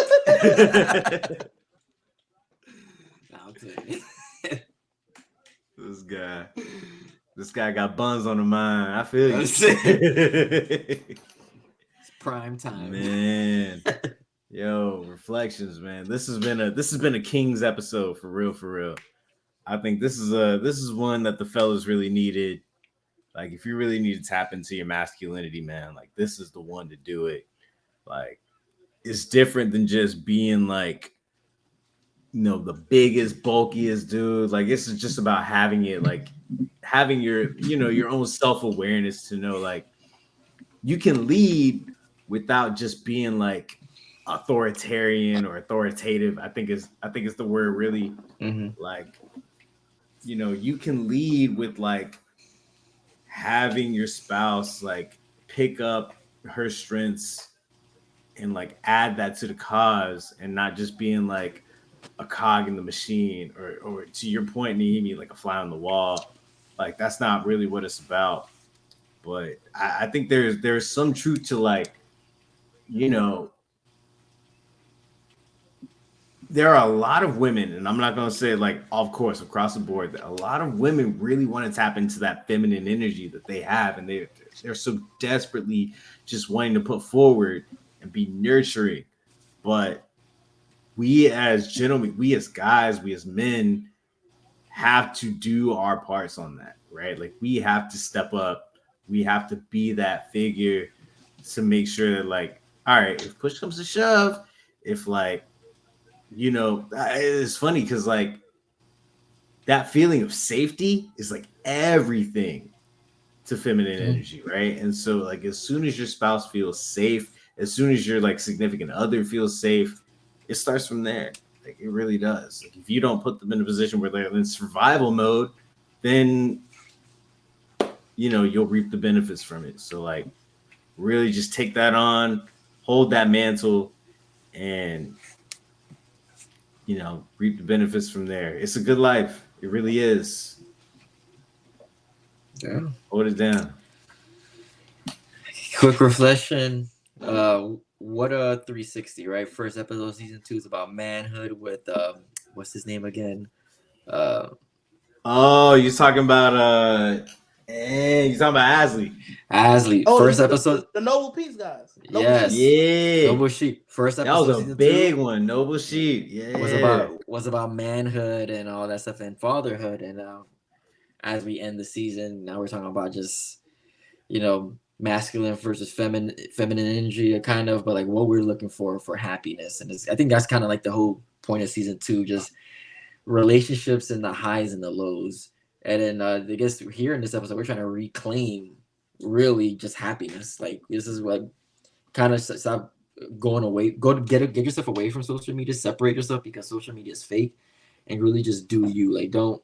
S2: This guy got buns on the mind. I feel you.
S3: It's prime time,
S2: man. Yo, reflections, man. This has been a Kings episode for real. I think this is one that the fellas really needed. Like, if you really need to tap into your masculinity, man, like this is the one to do it. Like, it's different than just being like, you know, the biggest, bulkiest dude. Like, this is just about having it, like having your, you know, your own self-awareness to know, like, you can lead without just being like authoritarian or authoritative. I think is the word really. Like, you know, you can lead with like having your spouse like pick up her strengths and like add that to the cause, and not just being like a cog in the machine, or to your point, Nehieme, like a fly on the wall. Like, that's not really what it's about. But I think there's some truth to, like, you know, there are a lot of women, and I'm not going to say like, of course, across the board, a lot of women really want to tap into that feminine energy that they have, and they're so desperately just wanting to put forward and be nurturing. But we as gentlemen, we as guys, we as men have to do our parts on that, right? Like we have to step up. We have to be that figure to make sure that, like, all right, if push comes to shove, if like, you know, it's funny because like that feeling of safety is like everything to feminine energy, right? And so like as soon as your spouse feels safe, as soon as your like significant other feels safe, it starts from there. Like it really does. Like if you don't put them in a position where they're in survival mode, then you know you'll reap the benefits from it. So like really just take that on, hold that mantle, and you know, reap the benefits from there. It's a good life. It really is.
S3: Yeah.
S2: Hold it down.
S3: Quick reflection. What a 360, right? First episode of season 2 is about manhood with what's his name again?
S2: Oh, you're talking about you're talking about Asley.
S3: Asley.
S4: Oh,
S3: First episode.
S4: The Noble Peace guys. Noble
S3: Yes.
S2: Yeah.
S3: Noble Sheep. First
S2: That
S3: episode.
S2: was a
S3: season
S2: big
S3: 2
S2: one. Noble Sheep. Yeah.
S3: was about manhood and all that stuff and fatherhood. And as we end the season, now we're talking about just, you know, masculine versus feminine energy, kind of, but like what we're looking for happiness. And I think that's kind of like the whole point of season 2, just relationships and the highs and the lows. And then I guess here in this episode, we're trying to reclaim really just happiness. Like this is what kind of stop going away, get yourself away from social media, separate yourself because social media is fake, and really just do you. Like don't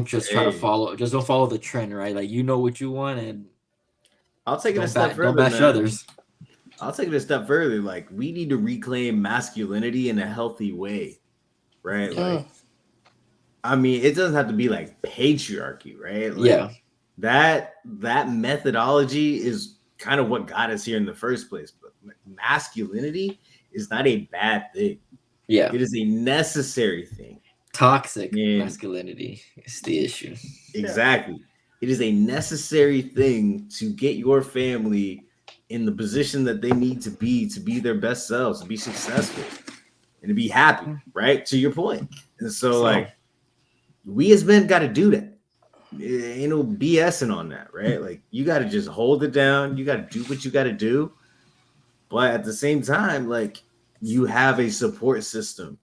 S3: just try to follow, just don't follow the trend, right? Like you know what you want, and
S2: I'll take it a step further.
S3: Don't bash others.
S2: I'll take it a step further. Like we need to reclaim masculinity in a healthy way, right? Like, I mean, it doesn't have to be like patriarchy, right? Like,
S3: yeah.
S2: That methodology is kind of what got us here in the first place. But masculinity is not a bad thing.
S3: Yeah.
S2: It is a necessary thing.
S3: Toxic masculinity is the issue.
S2: Exactly. It is a necessary thing to get your family in the position that they need to be their best selves, to be successful, and to be happy, right? To your point. And so like, we as men got to do that. Ain't no BSing on that, right? Like, you got to just hold it down. You got to do what you got to do. But at the same time, like, you have a support system,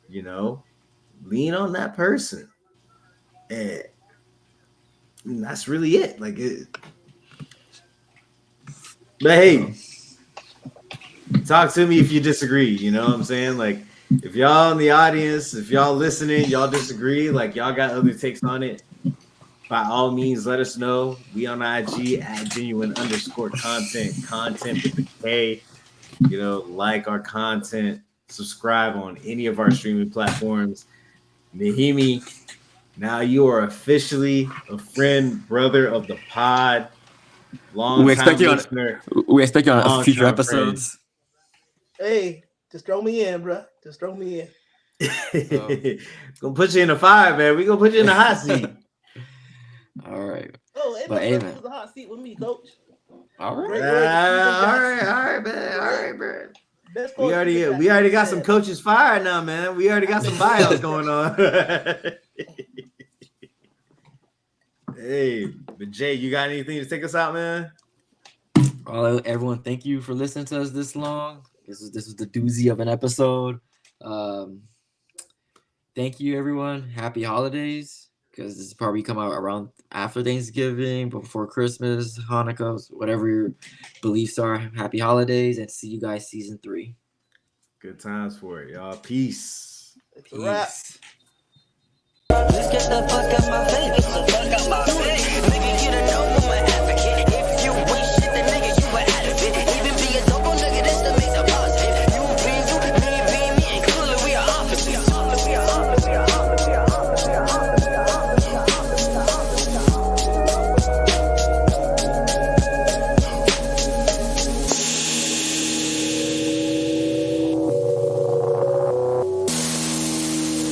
S2: you know? Lean on that person. And that's really it. Like, but hey, talk to me if you disagree. You know what I'm saying? Like, if y'all in the audience, if y'all listening, y'all disagree, like y'all got other takes on it, by all means, let us know. We on IG at genuine_content with the K. You know, like our content, subscribe on any of our streaming platforms. Nehieme, now you are officially a friend, brother of the pod. We expect you
S3: on future episodes.
S4: Hey, just throw me in, bro. Just throw me in.
S2: Gonna put you in the fire, man. We gonna put you in the hot seat.
S3: All right.
S4: Oh, it was the hot seat with me, coach.
S3: All right.
S2: All right, man. We already got some coaches fired now, man. We already got some buyouts going on. Hey, but Jay, you got anything to take us out, man?
S3: Everyone, thank you for listening to us this long. This was the doozy of an episode. Thank you, everyone. Happy holidays, because this is probably come out around after Thanksgiving, before Christmas, Hanukkah, whatever your beliefs are. Happy holidays, and see you guys season 3.
S2: Good times for it, y'all. Peace.
S4: It's a wrap.
S1: Just get the fuck out my face.